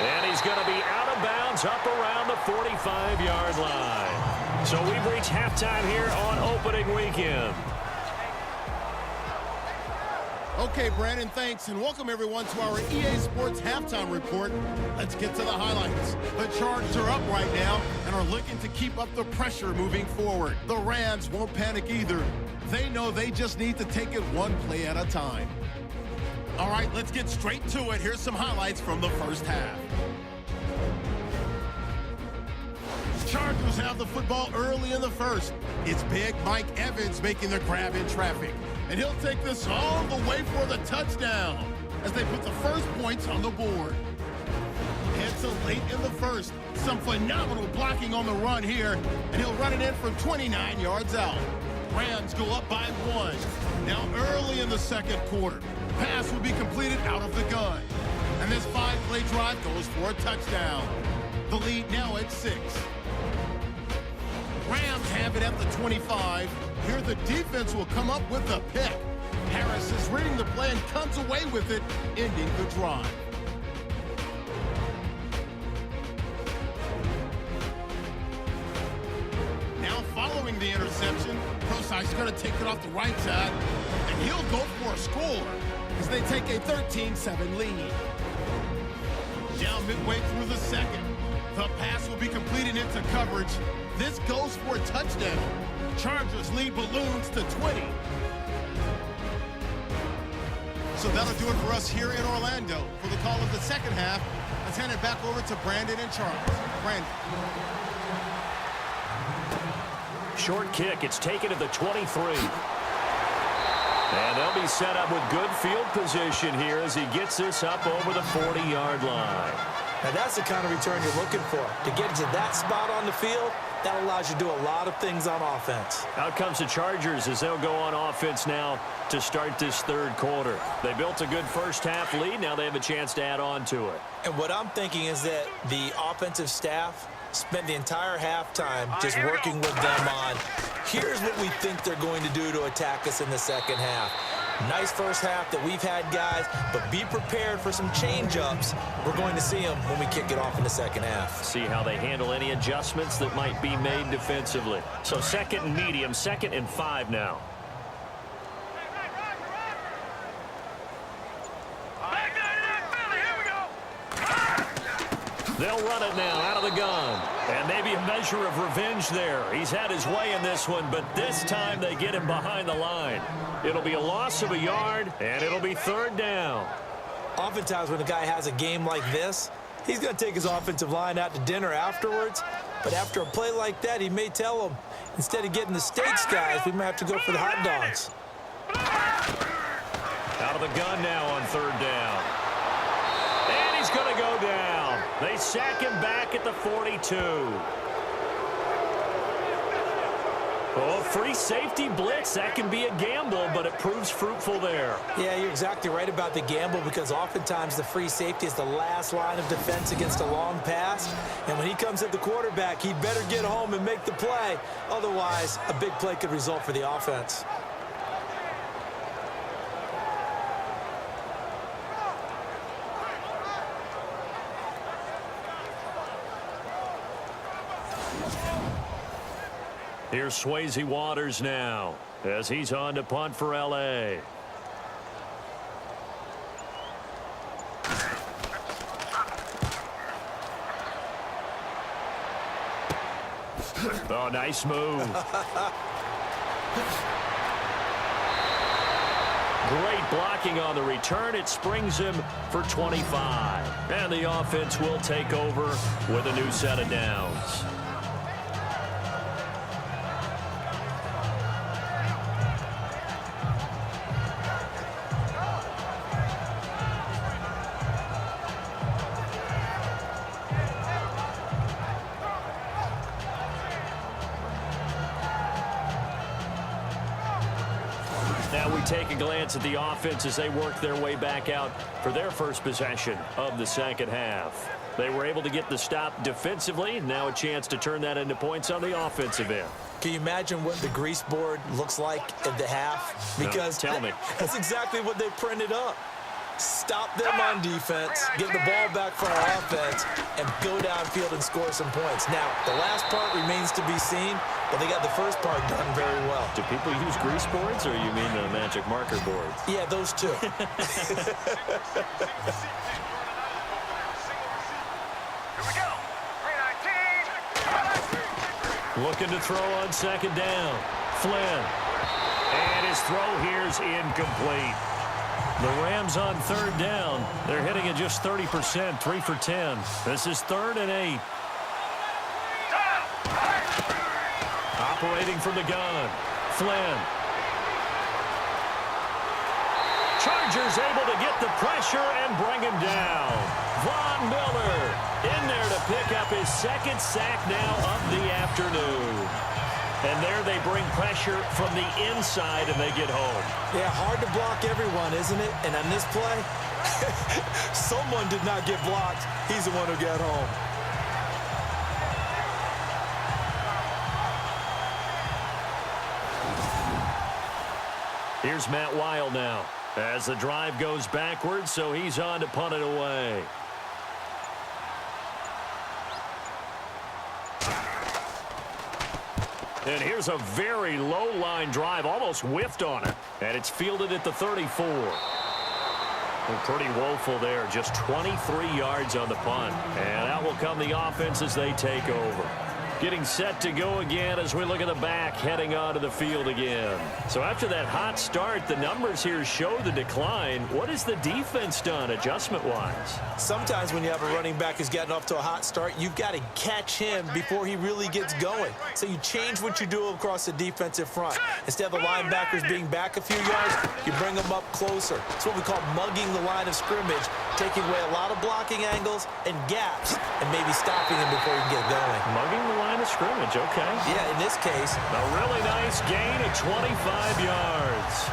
And he's going to be out of bounds up around the 45-yard line. So we've reached halftime here on opening weekend. Okay, Brandon, thanks, and welcome everyone to our EA Sports Halftime Report. Let's get to the highlights. The Chargers are up right now and are looking to keep up the pressure moving forward. The Rams won't panic either. They know they just need to take it one play at a time. All right, let's get straight to it. Here's some highlights from the first half. Chargers have the football early in the first. It's big Mike Evans making the grab in traffic. And he'll take this all the way for the touchdown as they put the first points on the board. Head to late in the first. Some phenomenal blocking on the run here. And he'll run it in from 29 yards out. Rams go up by 1. Now early in the second quarter. Pass will be completed out of the gun. And this 5-play drive goes for a touchdown. The lead now at 6. Rams have it at the 25. Here the defense will come up with the pick. Harris is reading the play and comes away with it, ending the drive. Now following the interception, Prosai's going to take it off the right side, and he'll go for a score as they take a 13-7 lead. Down midway through the second, the pass will be completed into coverage. This goes for a touchdown. Chargers lead balloons to 20. So that'll do it for us here in Orlando. For the call of the second half, let's hand it back over to Brandon and Charles. Brandon. Short kick. It's taken to the 23. And they'll be set up with good field position here as he gets this up over the 40-yard line. Now that's the kind of return you're looking for. To get to that spot on the field, that allows you to do a lot of things on offense. Out comes the Chargers as they'll go on offense now to start this third quarter. They built a good first half lead. Now they have a chance to add on to it. And what I'm thinking is that the offensive staff spent the entire halftime just working with them on, here's what we think they're going to do to attack us in the second half. Nice first half that we've had, guys, but be prepared for some change-ups. We're going to see them when we kick it off in the second half. See how they handle any adjustments that might be made defensively. So second and medium, 2nd and 5 now. They'll run it now out of the gun. And maybe a measure of revenge there. He's had his way in this one, but this time they get him behind the line. It'll be a loss of a yard, and it'll be 3rd down. Oftentimes when a guy has a game like this, he's going to take his offensive line out to dinner afterwards. But after a play like that, he may tell them, instead of getting the steaks, guys, we might have to go for the hot dogs. Out of the gun now on 3rd down. And he's going to go down. They sack him back at the 42. Oh, free safety blitz. That can be a gamble, but it proves fruitful there. Yeah, you're exactly right about the gamble because oftentimes the free safety is the last line of defense against a long pass. And when he comes at the quarterback, he'd better get home and make the play. Otherwise, a big play could result for the offense. Here's Swayze Waters now as he's on to punt for L.A. Oh, nice move. Great blocking on the return. It springs him for 25. And the offense will take over with a new set of downs. Now we take a glance at the offense as they work their way back out for their first possession of the second half. They were able to get the stop defensively. Now a chance to turn that into points on the offensive end. Can you imagine what the grease board looks like at the half? Because tell me. That's exactly what they printed up. Stop them on defense, give the ball back for our offense, and go downfield and score some points. Now, the last part remains to be seen, but they got the first part done very well. Do people use grease boards, or you mean the magic marker boards? Yeah, those two. Here we go. 319. Looking to throw on second down. Flynn. And his throw here's incomplete. The Rams on third down. They're hitting at just 30%, 3 for 10. This is 3rd and 8. Operating from the gun. Flynn. Chargers able to get the pressure and bring him down. Von Miller in there to pick up his 2nd sack now of the afternoon. And there they bring pressure from the inside and they get home. Yeah, hard to block everyone, isn't it? And on this play, someone did not get blocked. He's the one who got home. Here's Matt Weil now as the drive goes backwards, so he's on to punt it away. And here's a very low-line drive, almost whiffed on it. And it's fielded at the 34. Well, pretty woeful there, just 23 yards on the punt. And out will come the offense as they take over. Getting set to go again as we look at the back, heading onto the field again. So after that hot start, the numbers here show the decline. What has the defense done adjustment-wise? Sometimes when you have a running back who's gotten off to a hot start, you've got to catch him before he really gets going. So you change what you do across the defensive front. Instead of the linebackers being back a few yards, you bring them up closer. It's what we call mugging the line of scrimmage, taking away a lot of blocking angles and gaps, and maybe stopping him before he can get going. Mugging the line of scrimmage, okay. Yeah, in this case, a really nice gain of 25 yards.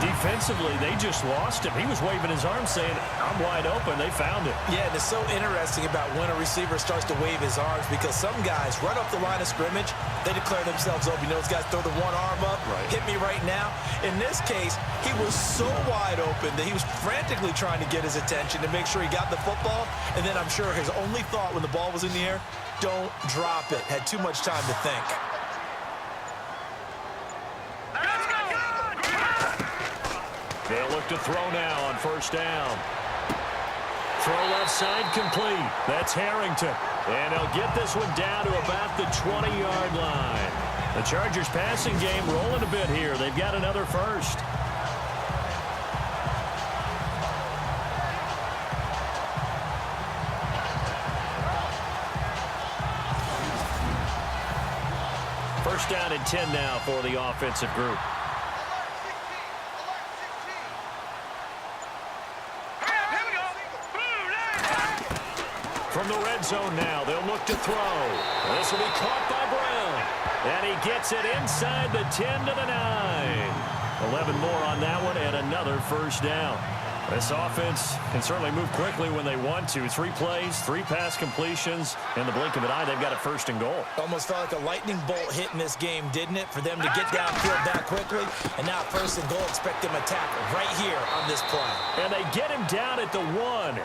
Defensively, they just lost him. He was waving his arm saying, I'm wide open. They found him. Yeah, and it's so interesting about when a receiver starts to wave his arms because some guys run up the line of scrimmage, they declare themselves open. You know, those guys throw the one arm up, hit me right now. In this case, he was so wide open that he was frantically trying to get his attention to make sure he got the football. And then I'm sure his only thought when the ball was in the air, don't drop it. Had too much time to think. They'll look to throw now on first down. Throw left side complete. That's Harrington. And they'll get this one down to about the 20-yard line. The Chargers passing game rolling a bit here. They've got another first. First down and 10 now for the offensive group. From the red zone now, they'll look to throw. This will be caught by Brown. And he gets it inside the 10 to the 9. 11 more on that one and another first down. This offense can certainly move quickly when they want to. 3 plays, 3 pass completions. In the blink of an eye, they've got a first and goal. Almost felt like a lightning bolt hit in this game, didn't it? For them to get downfield that quickly. And now first and goal, expect them to tackle right here on this play. And they get him down at the 1.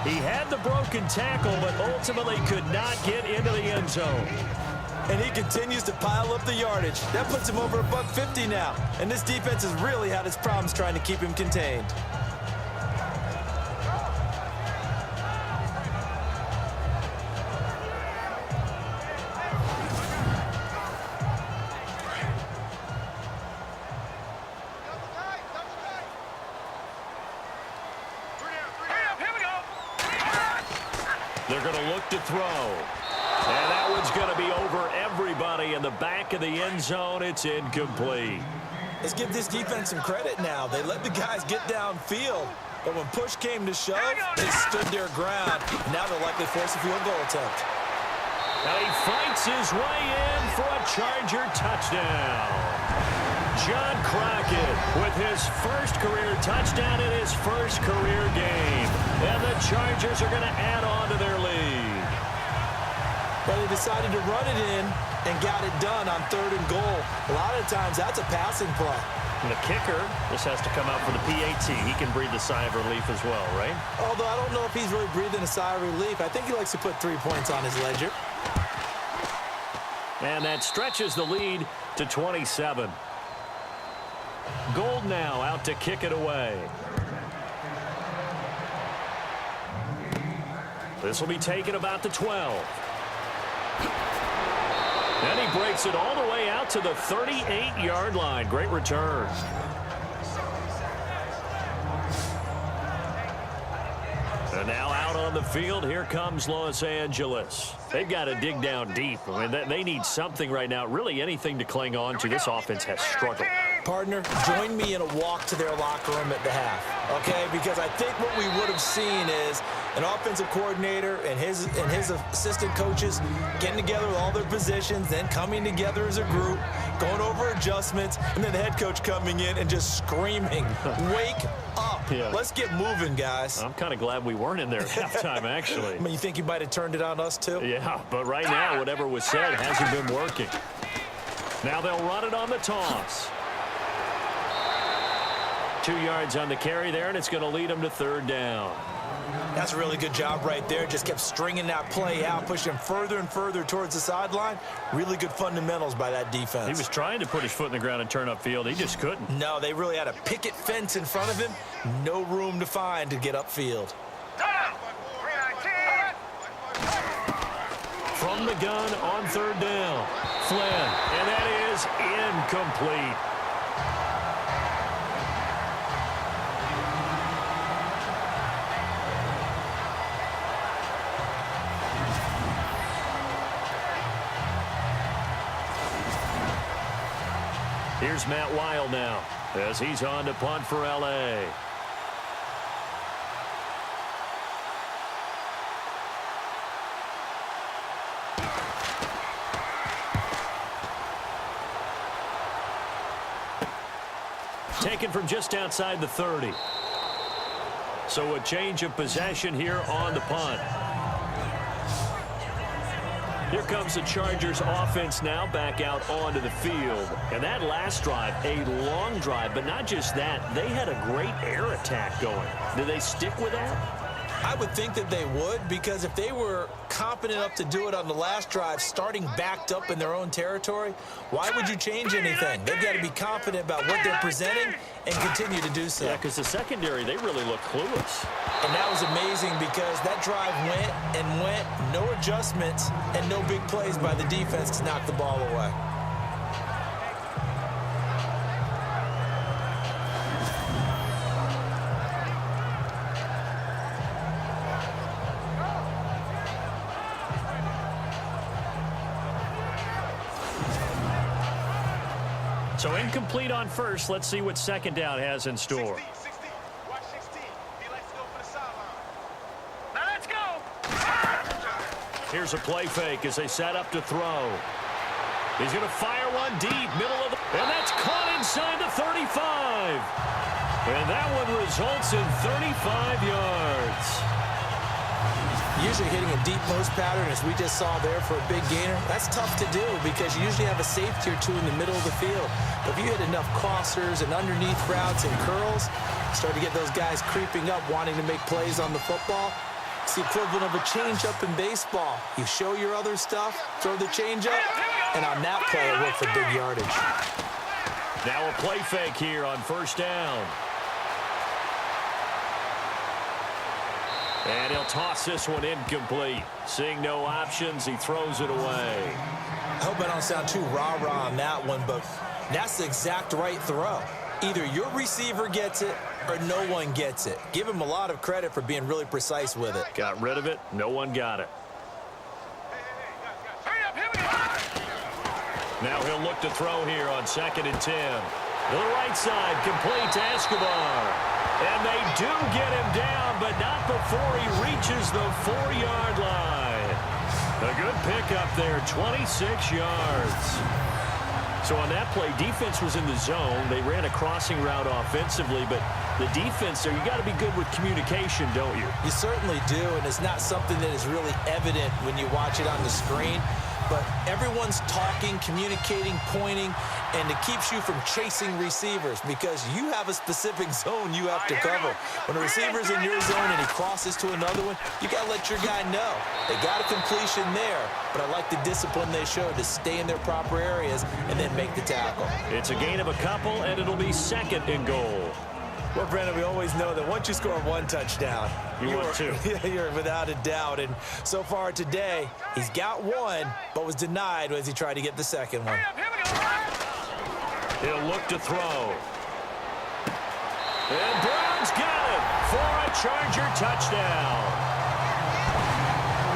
He had the broken tackle, but ultimately could not get into the end zone. And he continues to pile up the yardage. That puts him over $150 now. And this defense has really had its problems trying to keep him contained. They're going to look to throw. And that one's going to be over everybody in the back of the end zone. It's incomplete. Let's give this defense some credit now. They let the guys get downfield. But when push came to shove, they stood their ground. Now they'll likely force a field goal attempt. Now he fights his way in for a Charger touchdown. John Crockett with his first career touchdown in his first career game. And the Chargers are going to add on to their lead. But they decided to run it in and got it done on 3rd and goal. A lot of times that's a passing play. And the kicker just has to come out for the PAT. He can breathe a sigh of relief as well, right? Although I don't know if he's really breathing a sigh of relief. I think he likes to put 3 points on his ledger. And that stretches the lead to 27. Gold now out to kick it away. This will be taken about the 12. And he breaks it all the way out to the 38-yard line. Great return. And now out on the field, here comes Los Angeles. They've got to dig down deep. I mean, they need something right now, really anything to cling on to. This offense has struggled. Partner, join me in a walk to their locker room at the half, okay? Because I think what we would have seen is an offensive coordinator and his assistant coaches getting together with all their positions, then coming together as a group, going over adjustments, and then the head coach coming in and just screaming, wake up. Yeah. Let's get moving, guys. I'm kind of glad we weren't in there at halftime, actually. I mean, you think you might have turned it on us, too? Yeah, but right now, whatever was said hasn't been working. Now they'll run it on the toss. 2 yards on the carry there, and it's going to lead them to 3rd down. That's a really good job right there. Just kept stringing that play out, pushing him further and further towards the sideline. Really good fundamentals by that defense. He was trying to put his foot in the ground and turn upfield. He just couldn't. No, they really had a picket fence in front of him. No room to find to get upfield. From the gun on 3rd down. Flynn, and that is incomplete. Here's Matt Weil now as he's on to punt for L.A. Taken from just outside the 30. So a change of possession here on the punt. Here comes the Chargers offense now back out onto the field. And that last drive, a long drive, but not just that. They had a great air attack going. Do they stick with that? I would think that they would, because if they were competent enough to do it on the last drive, starting backed up in their own territory, why would you change anything? They've got to be confident about what they're presenting and continue to do so. Yeah, because the secondary, they really look clueless. And that was amazing because that drive went and went, no adjustments and no big plays by the defense to knock the ball away. So incomplete on first. Let's see what 2nd down has in store. Now let's go. Here's a play fake as they set up to throw. He's going to fire one deep, middle of the... And that's caught inside the 35. And that one results in 35 yards. Usually hitting a deep post pattern, as we just saw there, for a big gainer, that's tough to do because you usually have a safety or two in the middle of the field. But if you hit enough crossers and underneath routes and curls, start to get those guys creeping up, wanting to make plays on the football. It's the equivalent of a changeup in baseball. You show your other stuff, throw the changeup, and on that play, it worked for big yardage. Now a play fake here on 1st down. And he'll toss this one incomplete. Seeing no options, he throws it away. I hope I don't sound too rah-rah on that one, but that's the exact right throw. Either your receiver gets it or no one gets it. Give him a lot of credit for being really precise with it. Got rid of it. No one got it. Now he'll look to throw here on 2nd and 10. To the right side, complete to Escobar. And they do get him down, but not before he reaches the 4-yard line. A good pickup there, 26 yards. So on that play, defense was in the zone. They ran a crossing route offensively, but the defense there, you got to be good with communication, don't you? You certainly do, and it's not something that is really evident when you watch it on the screen. but everyone's talking, communicating, pointing, and it keeps you from chasing receivers because you have a specific zone you have to cover. When a receiver's in your zone and he crosses to another one, you got to let your guy know. They got a completion there, but I like the discipline they showed to stay in their proper areas and then make the tackle. It's a gain of a couple, and it'll be 2nd and goal. Well, Brandon, we always know that once you score 1 touchdown, you're 2. You're without a doubt. And so far today, he's got 1, but was denied as he tried to get the 2nd one. He'll look to throw. And Brown's got it for a Charger touchdown.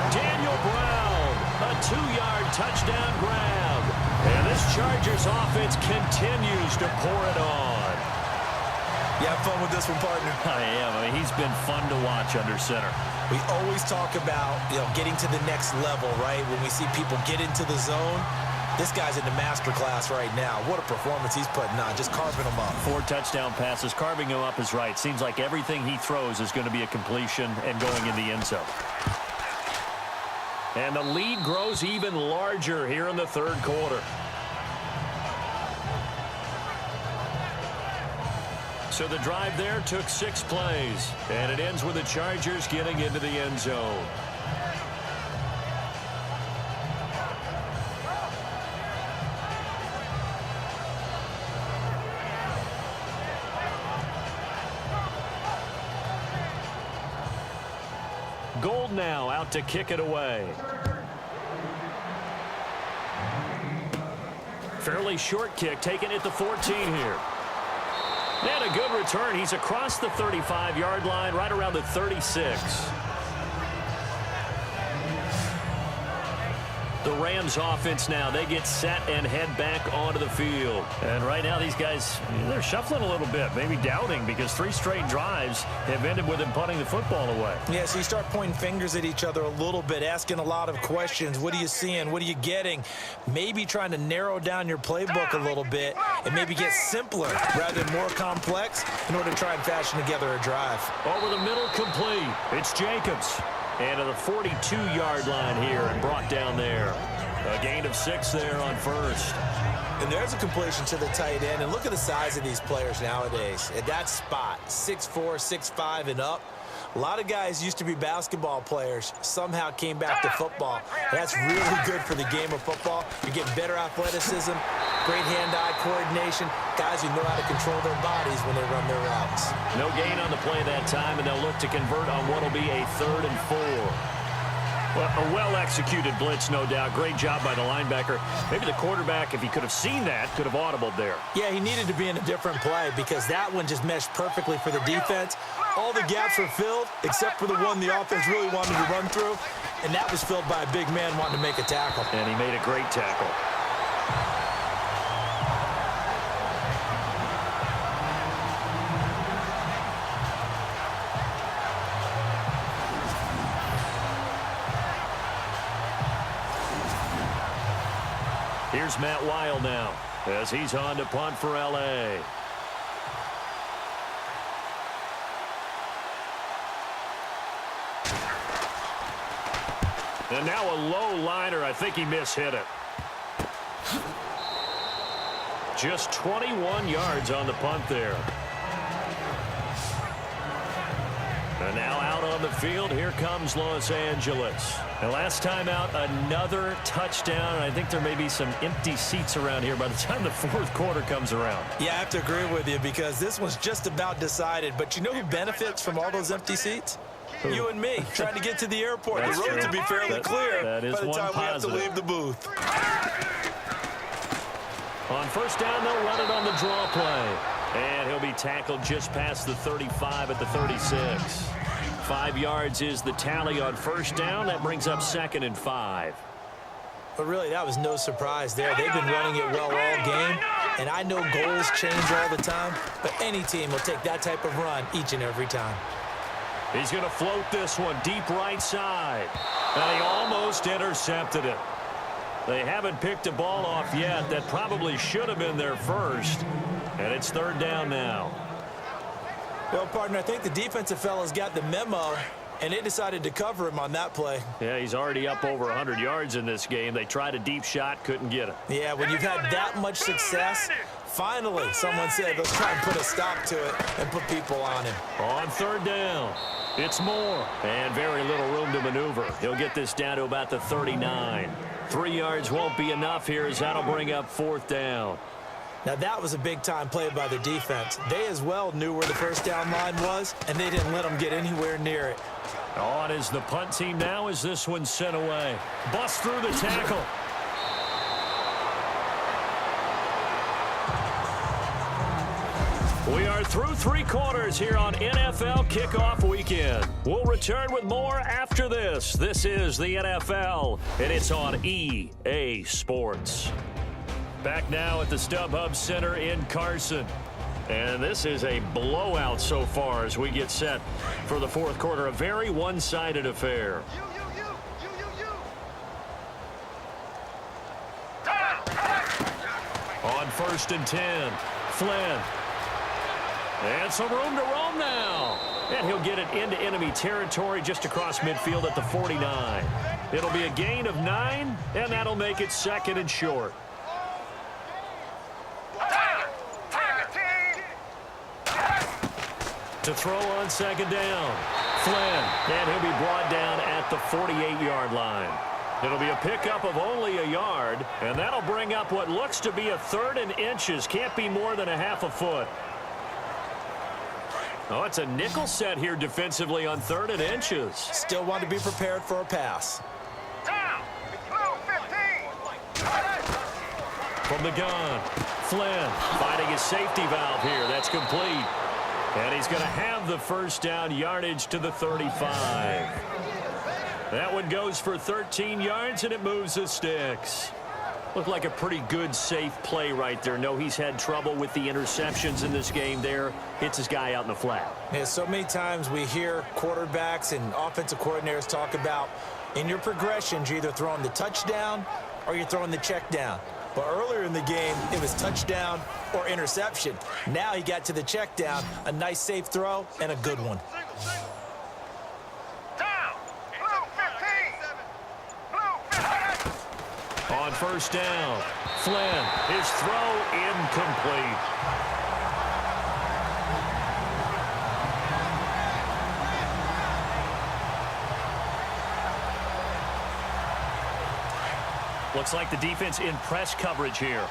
Daniel Brown, a 2-yard touchdown grab. And this Chargers offense continues to pour it on. You have fun with this one, partner? I am. I mean, he's been fun to watch under center. We always talk about, getting to the next level, right? When we see people get into the zone, this guy's in the master class right now. What a performance he's putting on, just carving them up. 4 touchdown passes. Carving him up is right. Seems like everything he throws is going to be a completion and going in the end zone. And the lead grows even larger here in the 3rd quarter. So the drive there took 6 plays, and it ends with the Chargers getting into the end zone. Gold now out to kick it away. Fairly short kick taken at the 14 here. And a good return. He's across the 35-yard line, right around the 36. The Rams offense now, they get set and head back onto the field. And right now these guys, they're shuffling a little bit, maybe doubting, because 3 straight drives have ended with them punting the football away. Yeah, so you start pointing fingers at each other a little bit, asking a lot of questions. What are you seeing? What are you getting? Maybe trying to narrow down your playbook a little bit and maybe get simpler rather than more complex in order to try and fashion together a drive. Over the middle, complete. It's Jacobs. And to the 42-yard line here and brought down there. A gain of 6 there on 1st. And there's a completion to the tight end. And look at the size of these players nowadays. At that spot, 6'4", 6'5", and up. A lot of guys used to be basketball players, somehow came back to football. That's really good for the game of football. You're getting better athleticism, great hand-eye coordination, guys who know how to control their bodies when they run their routes. No gain on the play that time, and they'll look to convert on what will be a 3rd and 4. Well, a well-executed blitz, no doubt. Great job by the linebacker. Maybe the quarterback, if he could have seen that, could have audibled there. Yeah, he needed to be in a different play because that one just meshed perfectly for the defense. All the gaps were filled except for the one the offense really wanted to run through, and that was filled by a big man wanting to make a tackle. And he made a great tackle. Here's Matt Weil now as he's on to punt for L.A. And now a low liner. I think he mishit it. Just 21 yards on the punt there. And now out on the field, here comes Los Angeles. And last time out, another touchdown. I think there may be some empty seats around here by the time the 4th quarter comes around. Yeah, I have to agree with you because this one's just about decided. But you know who benefits from all those empty seats? Who? You and me, trying to get to the airport. That's the roads will be fairly clear that is by the one time positive. we have to leave the booth. On 1st down, they'll run it on the draw play. And he'll be tackled just past the 35 at the 36. 5 yards is the tally on 1st down. That brings up 2nd and 5. But really, that was no surprise there. They've been running it well all game. And I know goals change all the time, but any team will take that type of run each and every time. He's going to float this one deep right side. And he almost intercepted it. They haven't picked a ball off yet. That probably should have been their first. And it's 3rd down now. Well, partner, I think the defensive fellas got the memo. and they decided to cover him on that play. Yeah, he's already up over 100 yards in this game. They tried a deep shot, couldn't get it. Yeah, when you've had that much success, finally someone said, let's try and put a stop to it and put people on him. On third down, it's Moore, and very little room to maneuver. He'll get this down to about the 39. 3 yards won't be enough here as that'll bring up fourth down. Now, that was a big-time play by the defense. They as well knew where the first down line was, and they didn't let them get anywhere near it. On is the punt team now as this one's sent away. Bust through the tackle. We are through 3 quarters here on NFL Kickoff Weekend. We'll return with more after this. This is the NFL, and it's on EA Sports. Back now at the StubHub Center in Carson. And this is a blowout so far as we get set for the fourth quarter. A very one-sided affair. On 1st and 10, Flynn. And some room to roam now. And he'll get it into enemy territory just across midfield at the 49. It'll be a gain of 9, and that'll make it 2nd and short. To throw on 2nd down, Flynn, and he'll be brought down at the 48-yard line. It'll be a pickup of only a yard, and that'll bring up what looks to be a 3rd and inches. Can't be more than a half a foot. Oh, it's a nickel set here defensively on 3rd and inches. Still want to be prepared for a pass. From the gun, Flynn finding his safety valve here. That's complete. And he's going to have the first down, yardage to the 35. That one goes for 13 yards, and it moves the sticks. Looked like a pretty good, safe play right there. No, he's had trouble with the interceptions in this game there. Hits his guy out in the flat. Yeah, so many times we hear quarterbacks and offensive coordinators talk about in your progressions, you're either throwing the touchdown or you're throwing the check down. But earlier in the game, it was touchdown or interception. Now he got to the check down, a nice safe throw, and a good one. On 1st down, Flynn, his throw incomplete. Looks like the defense in press coverage here.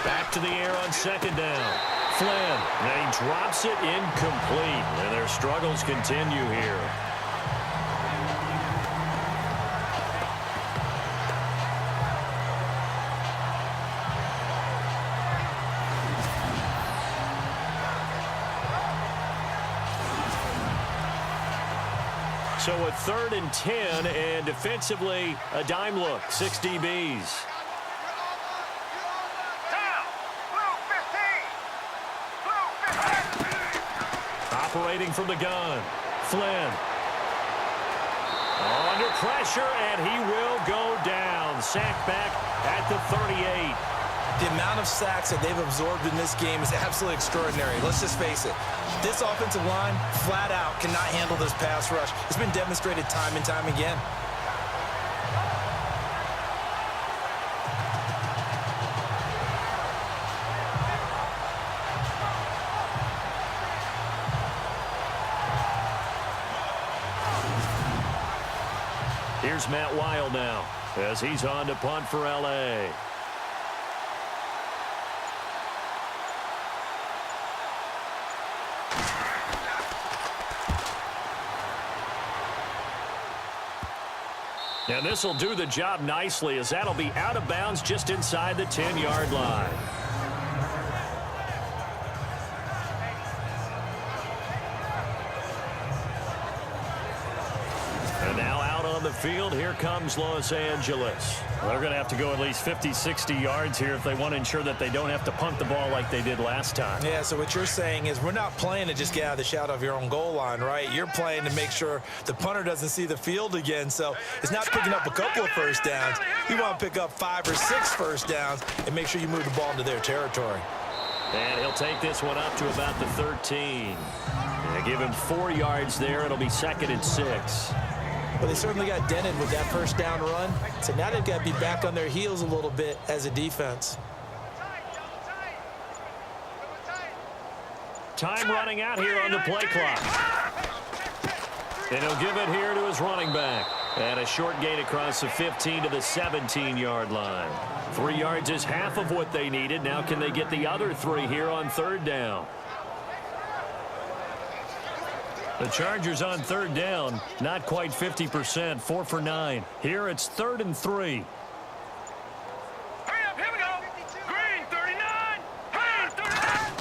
Back to the air on 2nd down. Flynn, and he drops it incomplete. And their struggles continue here. So a 3rd and 10, and defensively, a dime look, 6 DBs. Operating from the gun, Flynn. Under pressure, and he will go down. Sack back at the 38. The amount of sacks that they've absorbed in this game is absolutely extraordinary. Let's just face it. This offensive line, flat out, cannot handle this pass rush. It's been demonstrated time and time again. Here's Matt Weil now as he's on to punt for L.A. And this will do the job nicely as that'll be out of bounds just inside the 10-yard line. And now out on the field, here comes Los Angeles. They're going to have to go at least 50, 60 yards here if they want to ensure that they don't have to punt the ball like they did last time. Yeah, so what you're saying is we're not playing to just get out of the shadow of your own goal line, right? You're playing to make sure the punter doesn't see the field again. So it's not picking up a couple of first downs. You want to pick up 5 or 6 first downs and make sure you move the ball into their territory. And he'll take this one up to about the 13. They give him 4 yards there. It'll be 2nd and 6. Well, they certainly got dented with that first down run. So now they've got to be back on their heels a little bit as a defense. Time running out here on the play clock. And he'll give it here to his running back. And a short gain across the 15 to the 17-yard line. 3 yards is half of what they needed. Now can they get the other 3 here on 3rd down? The Chargers on 3rd down, not quite 50%, 4 for 9. Here it's 3rd and 3. Hurry up, here we go. Green, 39. Green, 39.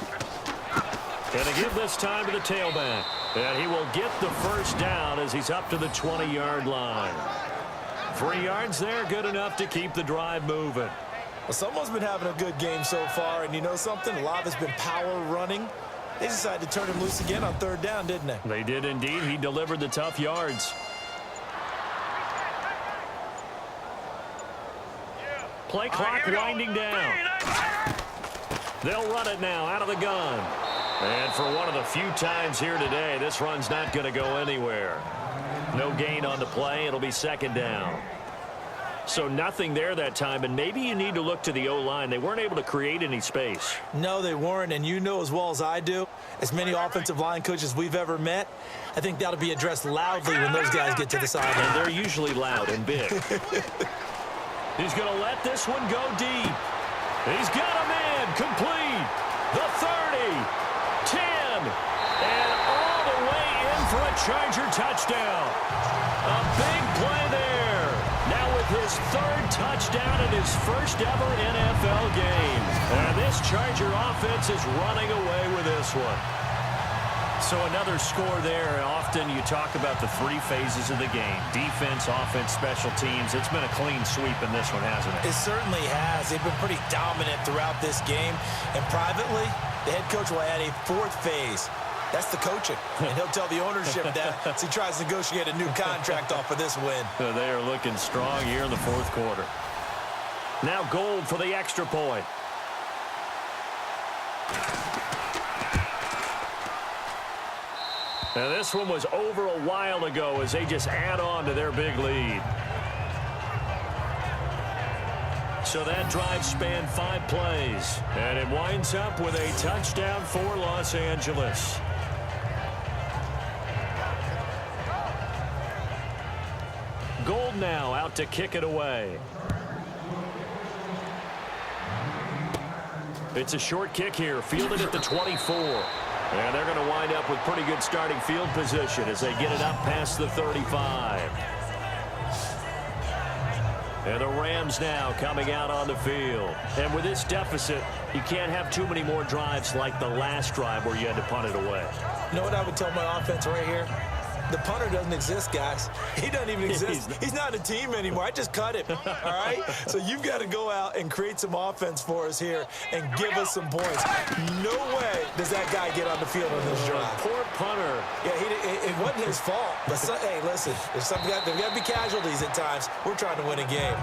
And they give this time to the tailback. And he will get the first down as he's up to the 20-yard line. 3 yards there, good enough to keep the drive moving. Well, someone's been having a good game so far, and you know something? A lot of it's been power running. They decided to turn him loose again on 3rd down, didn't they? They did indeed. He delivered the tough yards. Play clock winding down. They'll run it now out of the gun. And for one of the few times here today, this run's not going to go anywhere. No gain on the play. It'll be 2nd down. So nothing there that time, and maybe you need to look to the O-line. They weren't able to create any space. No, they weren't, and you know as well as I do, as many offensive line coaches we've ever met, I think that'll be addressed loudly when those guys get to the sideline. And they're usually loud and big. He's going to let this one go deep. He's got a man complete. The 30, 10, and all the way in for a Charger touchdown. A big play there. Now with his 3rd touchdown in his first ever NFL game. And this Charger offense is running away with this one. So another score there. Often you talk about the 3 phases of the game. Defense, offense, special teams. It's been a clean sweep in this one, hasn't it? It certainly has. They've been pretty dominant throughout this game. And privately, the head coach will add a 4th phase. That's the coaching. And he'll tell the ownership that as he tries to negotiate a new contract off of this win. They are looking strong here in the 4th quarter. Now Gold for the extra point. Now this one was over a while ago as they just add on to their big lead. So that drive spanned 5 plays. And it winds up with a touchdown for Los Angeles. Gold now out to kick it away. It's a short kick here, fielded at the 24. And they're going to wind up with pretty good starting field position as they get it up past the 35. And the Rams now coming out on the field. And with this deficit, you can't have too many more drives like the last drive where you had to punt it away. You know what I would tell my offense right here? The punter doesn't exist, guys. He doesn't even exist. He's not a team anymore. I just cut him, all right? So you've got to go out and create some offense for us here and give us some points. No way does that guy get on the field on this drive. Poor punter. Yeah, it wasn't his fault. But hey, listen, there's got to be casualties at times. We're trying to win a game.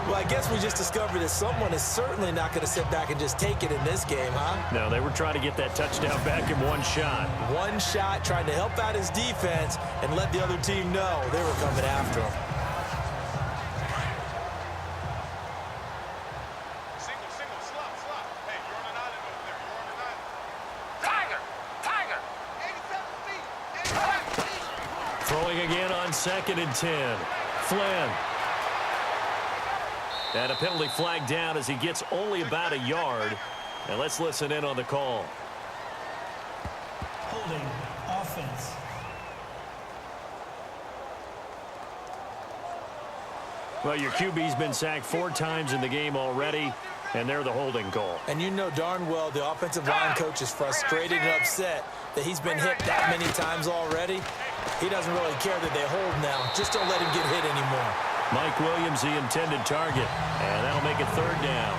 Well, I guess we just discovered that someone is certainly not going to sit back and just take it in this game, huh? No, they were trying to get that touchdown back in one shot. One shot, trying to help out his defense and let the other team know they were coming after him. Single, slot. Hey, you're on an island over there. You're on an island. Tiger. 87 feet. Throwing again on 2nd and 10. Flynn. And a penalty flag down as he gets only about a yard. And let's listen in on the call. Holding offense. Well, your QB's been sacked 4 times in the game already, and they're the holding call. And you know darn well the offensive line coach is frustrated and upset that he's been hit that many times already. He doesn't really care that they hold now. Just don't let him get hit anymore. Mike Williams, the intended target, and that'll make it 3rd down.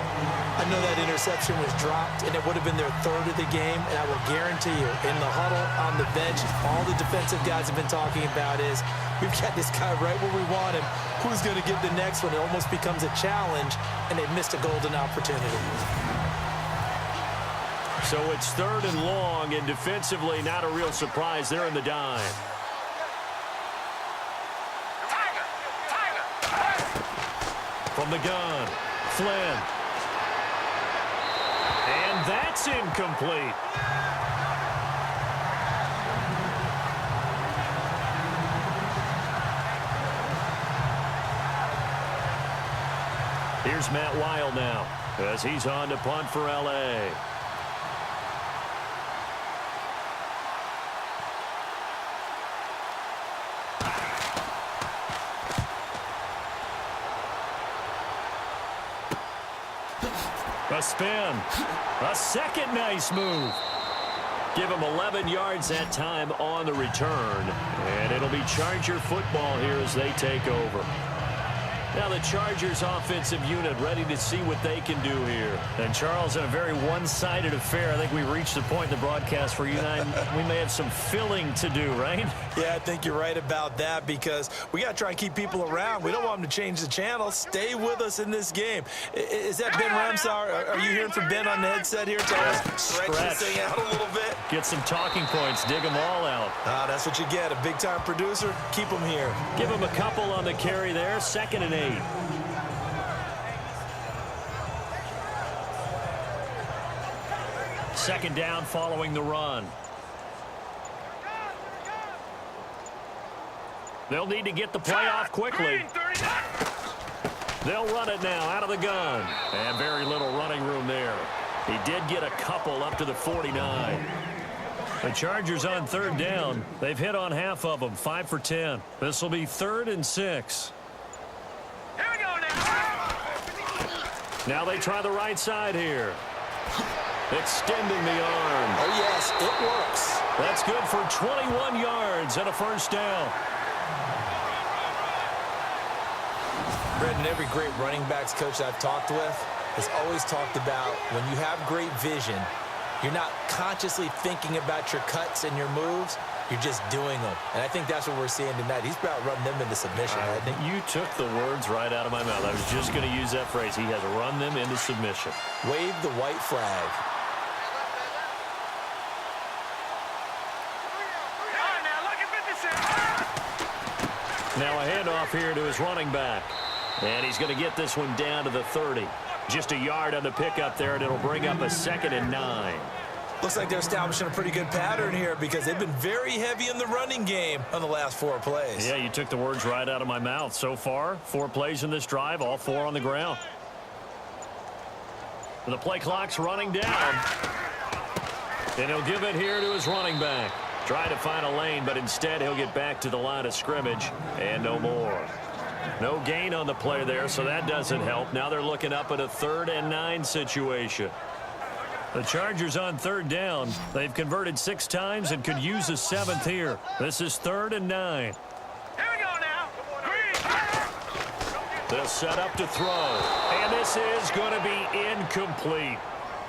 I know that interception was dropped, and it would have been their third of the game, and I will guarantee you, in the huddle, on the bench, all the defensive guys have been talking about is, we've got this guy right where we want him. Who's going to get the next one? It almost becomes a challenge, and they've missed a golden opportunity. So it's 3rd and long, and defensively, not a real surprise. They're in the dime. From the gun, Flynn. And that's incomplete. Here's Matt Weil now as he's on to punt for L.A. A spin. A second nice move. Give him 11 yards that time on the return. And it'll be Charger football here as they take over. Now the Chargers offensive unit ready to see what they can do here. And Charles, in a very one-sided affair, I think we reached the point in the broadcast where you and I, we may have some filling to do, right? Yeah, I think you're right about that because we got to try and keep people around. We don't want them to change the channel. Stay with us in this game. Is that Ben Ramsauer? Are you hearing from Ben on the headset here? Tell us, stretch this thing out a little bit. Get some talking points. Dig them all out. That's what you get. A big-time producer. Keep them here. Give him a couple on the carry there. 2nd and 8. Second down following the run. They'll need to get the play off quickly. They'll run it now out of the gun. And very little running room there. He did get a couple up to the 49. The Chargers on 3rd down. They've hit on half of them, 5 for 10. This will be 3rd and 6. Here we go now. Now they try the right side here. Extending the arm. Oh, yes, it works. That's good for 21 yards and a 1st down. Brendan, every great running backs coach I've talked with has always talked about when you have great vision, you're not consciously thinking about your cuts and your moves. You're just doing them. And I think that's what we're seeing tonight. He's about running them into submission. I think you took the words right out of my mouth. I was just going to use that phrase. He has run them into submission. Wave the white flag. Now a handoff here to his running back. And he's going to get this one down to the 30. Just a yard on the pickup there, and it'll bring up a 2nd and 9. Looks like they're establishing a pretty good pattern here because they've been very heavy in the running game on the last 4 plays. Yeah, you took the words right out of my mouth. So far, 4 plays in this drive, all 4 on the ground. The play clock's running down. And he'll give it here to his running back. Try to find a lane, but instead he'll get back to the line of scrimmage and no more. No gain on the play there, so that doesn't help. Now they're looking up at a 3rd and 9 situation. The Chargers on 3rd down. They've converted 6 times and could use a 7th here. This is 3rd and 9. Here we go now. They'll set up to throw. And this is going to be incomplete.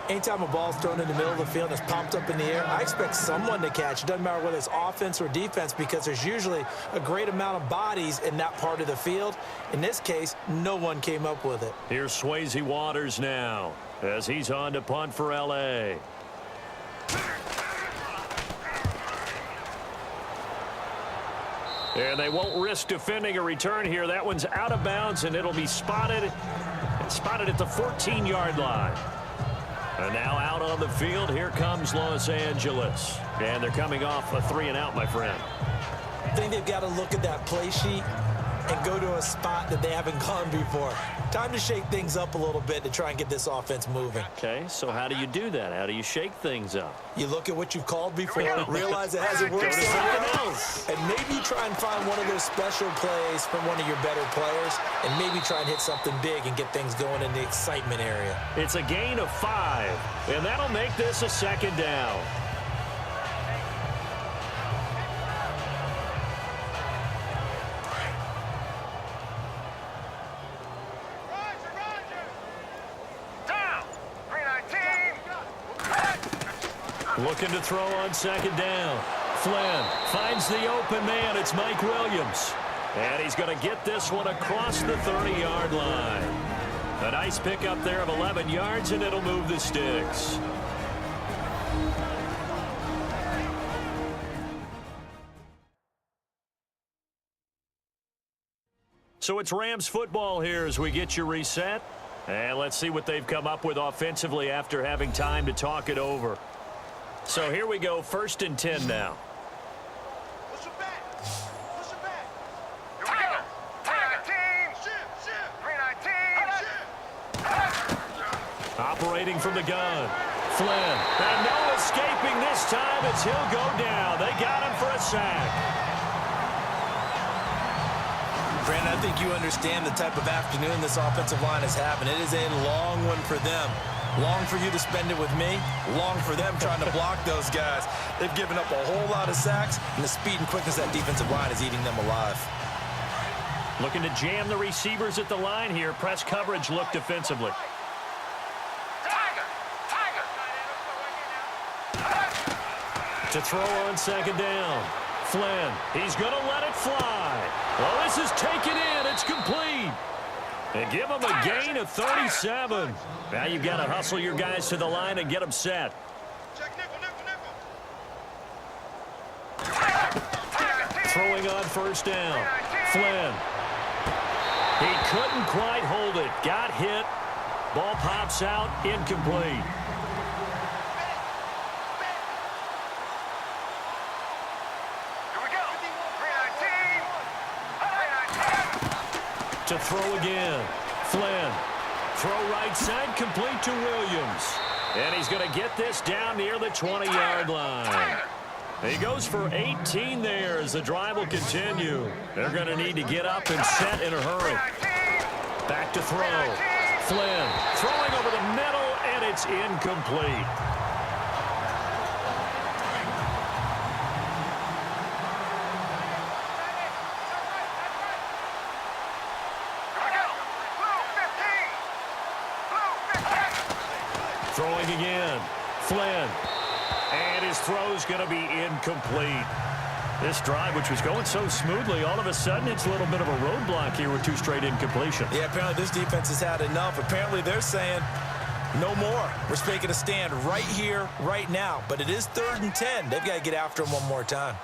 Anytime a ball's thrown in the middle of the field and it's popped up in the air, I expect someone to catch. It doesn't matter whether it's offense or defense because there's usually a great amount of bodies in that part of the field. In this case, no one came up with it. Here's Swayze Waters now as he's on to punt for L.A. And they won't risk defending a return here. That one's out of bounds, and it'll be spotted at the 14-yard line. And now out on the field, here comes Los Angeles. And they're coming off a 3-and-out, my friend. I think they've got to look at that play sheet and go to a spot that they haven't gone before. Time to shake things up a little bit to try and get this offense moving. Okay, so how do you do that? How do you shake things up? You look at what you've called before, realize it hasn't worked somewhere else, and maybe you try and find one of those special plays from one of your better players, and maybe try and hit something big and get things going in the excitement area. It's a gain of 5, and that'll make this a 2nd down. Looking to throw on second down. Flynn finds the open man. It's Mike Williams. And he's going to get this one across the 30-yard line. A nice pickup there of 11 yards, and it'll move the sticks. So it's Rams football here as we get you reset. And let's see what they've come up with offensively after having time to talk it over. So here we go, 1st and 10 now. Push it back. Push it back. Here we go. 319. Shift. 319. Operating from the gun. Flynn. And no escaping this time as he'll go down. They got him for a sack. Brandon, I think you understand the type of afternoon this offensive line is having. It is a long one for them. Long for you to spend it with me. Long for them trying to block those guys. They've given up a whole lot of sacks, and the speed and quickness of that defensive line is eating them alive. Looking to jam the receivers at the line here. Press coverage look defensively. To throw on second down. Flynn, he's going to let it fly. Well, this is taken in. It's complete. And give him a gain of 37. Now you've got to hustle your guys to the line and get them set. Check nickel. Throwing on first down. Flynn. He couldn't quite hold it. Got hit. Ball pops out. Incomplete. To throw again. Flynn. Throw right side, complete to Williams. And he's going to get this down near the 20-yard line. He goes for 18 there as the drive will continue. They're going to need to get up and set in a hurry. Back to throw. Flynn throwing over the middle, and it's incomplete. Throwing again. Flynn. And his throw's going to be incomplete. This drive, which was going so smoothly, all of a sudden it's a little bit of a roadblock here with 2 straight incompletions. Yeah, apparently this defense has had enough. Apparently they're saying no more. We're making a stand right here, right now. But it is 3rd and 10. They've got to get after him one more time.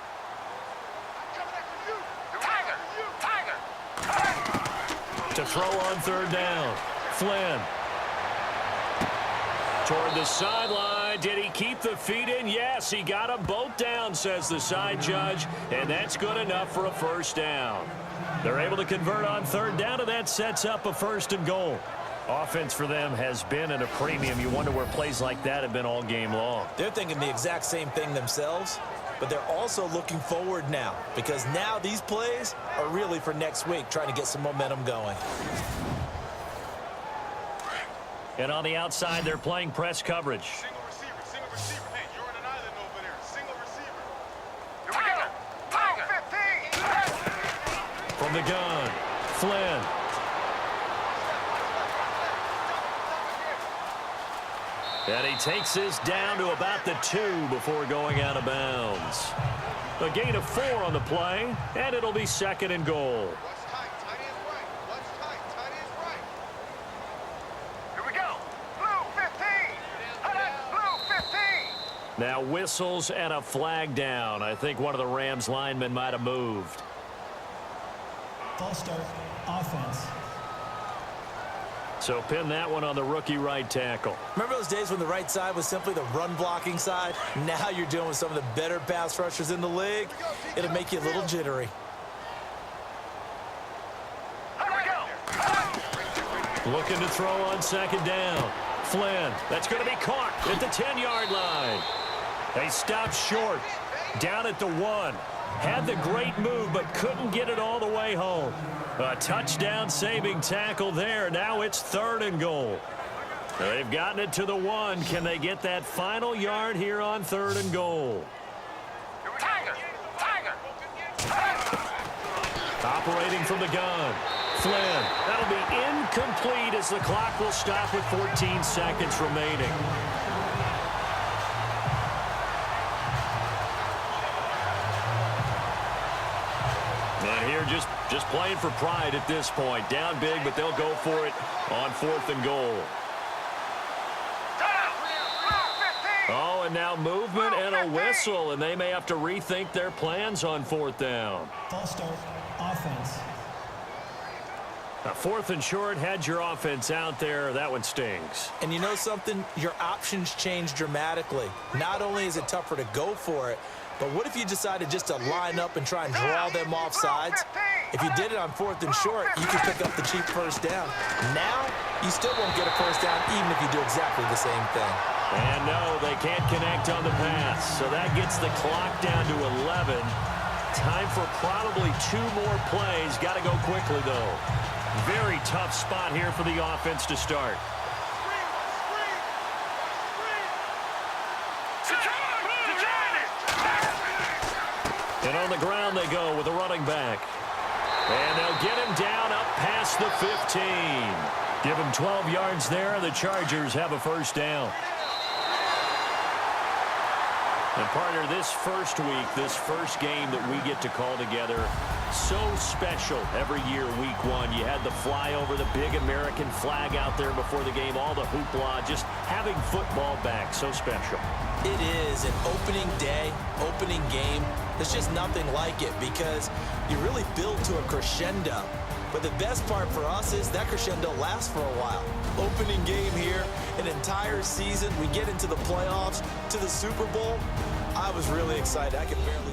To throw on 3rd down. Flynn. Toward the sideline. Did he keep the feet in? Yes, he got them both down, says the side judge. And that's good enough for a 1st down. They're able to convert on 3rd down, and that sets up a 1st and goal. Offense for them has been at a premium. You wonder where plays like that have been all game long. They're thinking the exact same thing themselves, but they're also looking forward now because now these plays are really for next week, trying to get some momentum going. And on the outside, they're playing press coverage. Single receiver. Hey, you're on an island over there. Single receiver. Here we go. 15. From the gun, Flynn. And he takes this down to about the 2 before going out of bounds. A gain of 4 on the play, and it'll be 2nd and goal. What's tight? Tight is right. What's tight? Tight is right. Here we go. Blue 15. Blue 15. Now whistles and a flag down. I think one of the Rams linemen might have moved. False start, offense. So pin that one on the rookie right tackle. Remember those days when the right side was simply the run-blocking side? Now you're dealing with some of the better pass rushers in the league. It'll make you a little jittery. Looking to throw on 2nd down. Flynn, that's going to be caught at the 10-yard line. They stopped short, down at the 1. Had the great move, but couldn't get it all the way home. A touchdown-saving tackle there. Now it's 3rd and goal. They've gotten it to the 1. Can they get that final yard here on 3rd and goal? Operating from the gun. Flynn. That'll be incomplete as the clock will stop with 14 seconds remaining. just playing for pride at this point. Down big, but they'll go for it on 4th and goal. Oh, and now movement and a whistle, and they may have to rethink their plans on 4th down. False start, offense. A 4th and short, had your offense out there. That one stings. And you know something? Your options change dramatically. Not only is it tougher to go for it, but what if you decided just to line up and try and draw them off sides? If you did it on 4th and short, you could pick up the cheap first down. Now, you still won't get a first down even if you do exactly the same thing. And no, they can't connect on the pass. So that gets the clock down to 11. Time for probably 2 more plays. Got to go quickly, though. Very tough spot here for the offense to start. And on the ground they go with a running back. And they'll get him down up past the 15. Give him 12 yards there. The Chargers have a first down. And partner, this first week, this first game that we get to call together, so special every year, week 1. You had the flyover, the big American flag out there before the game, all the hoopla, just having football back, so special. It is an opening day, opening game. There's just nothing like it because you really build to a crescendo. But the best part for us is that crescendo lasts for a while. Opening game here, an entire season. We get into the playoffs, to the Super Bowl. I was really excited. I could barely...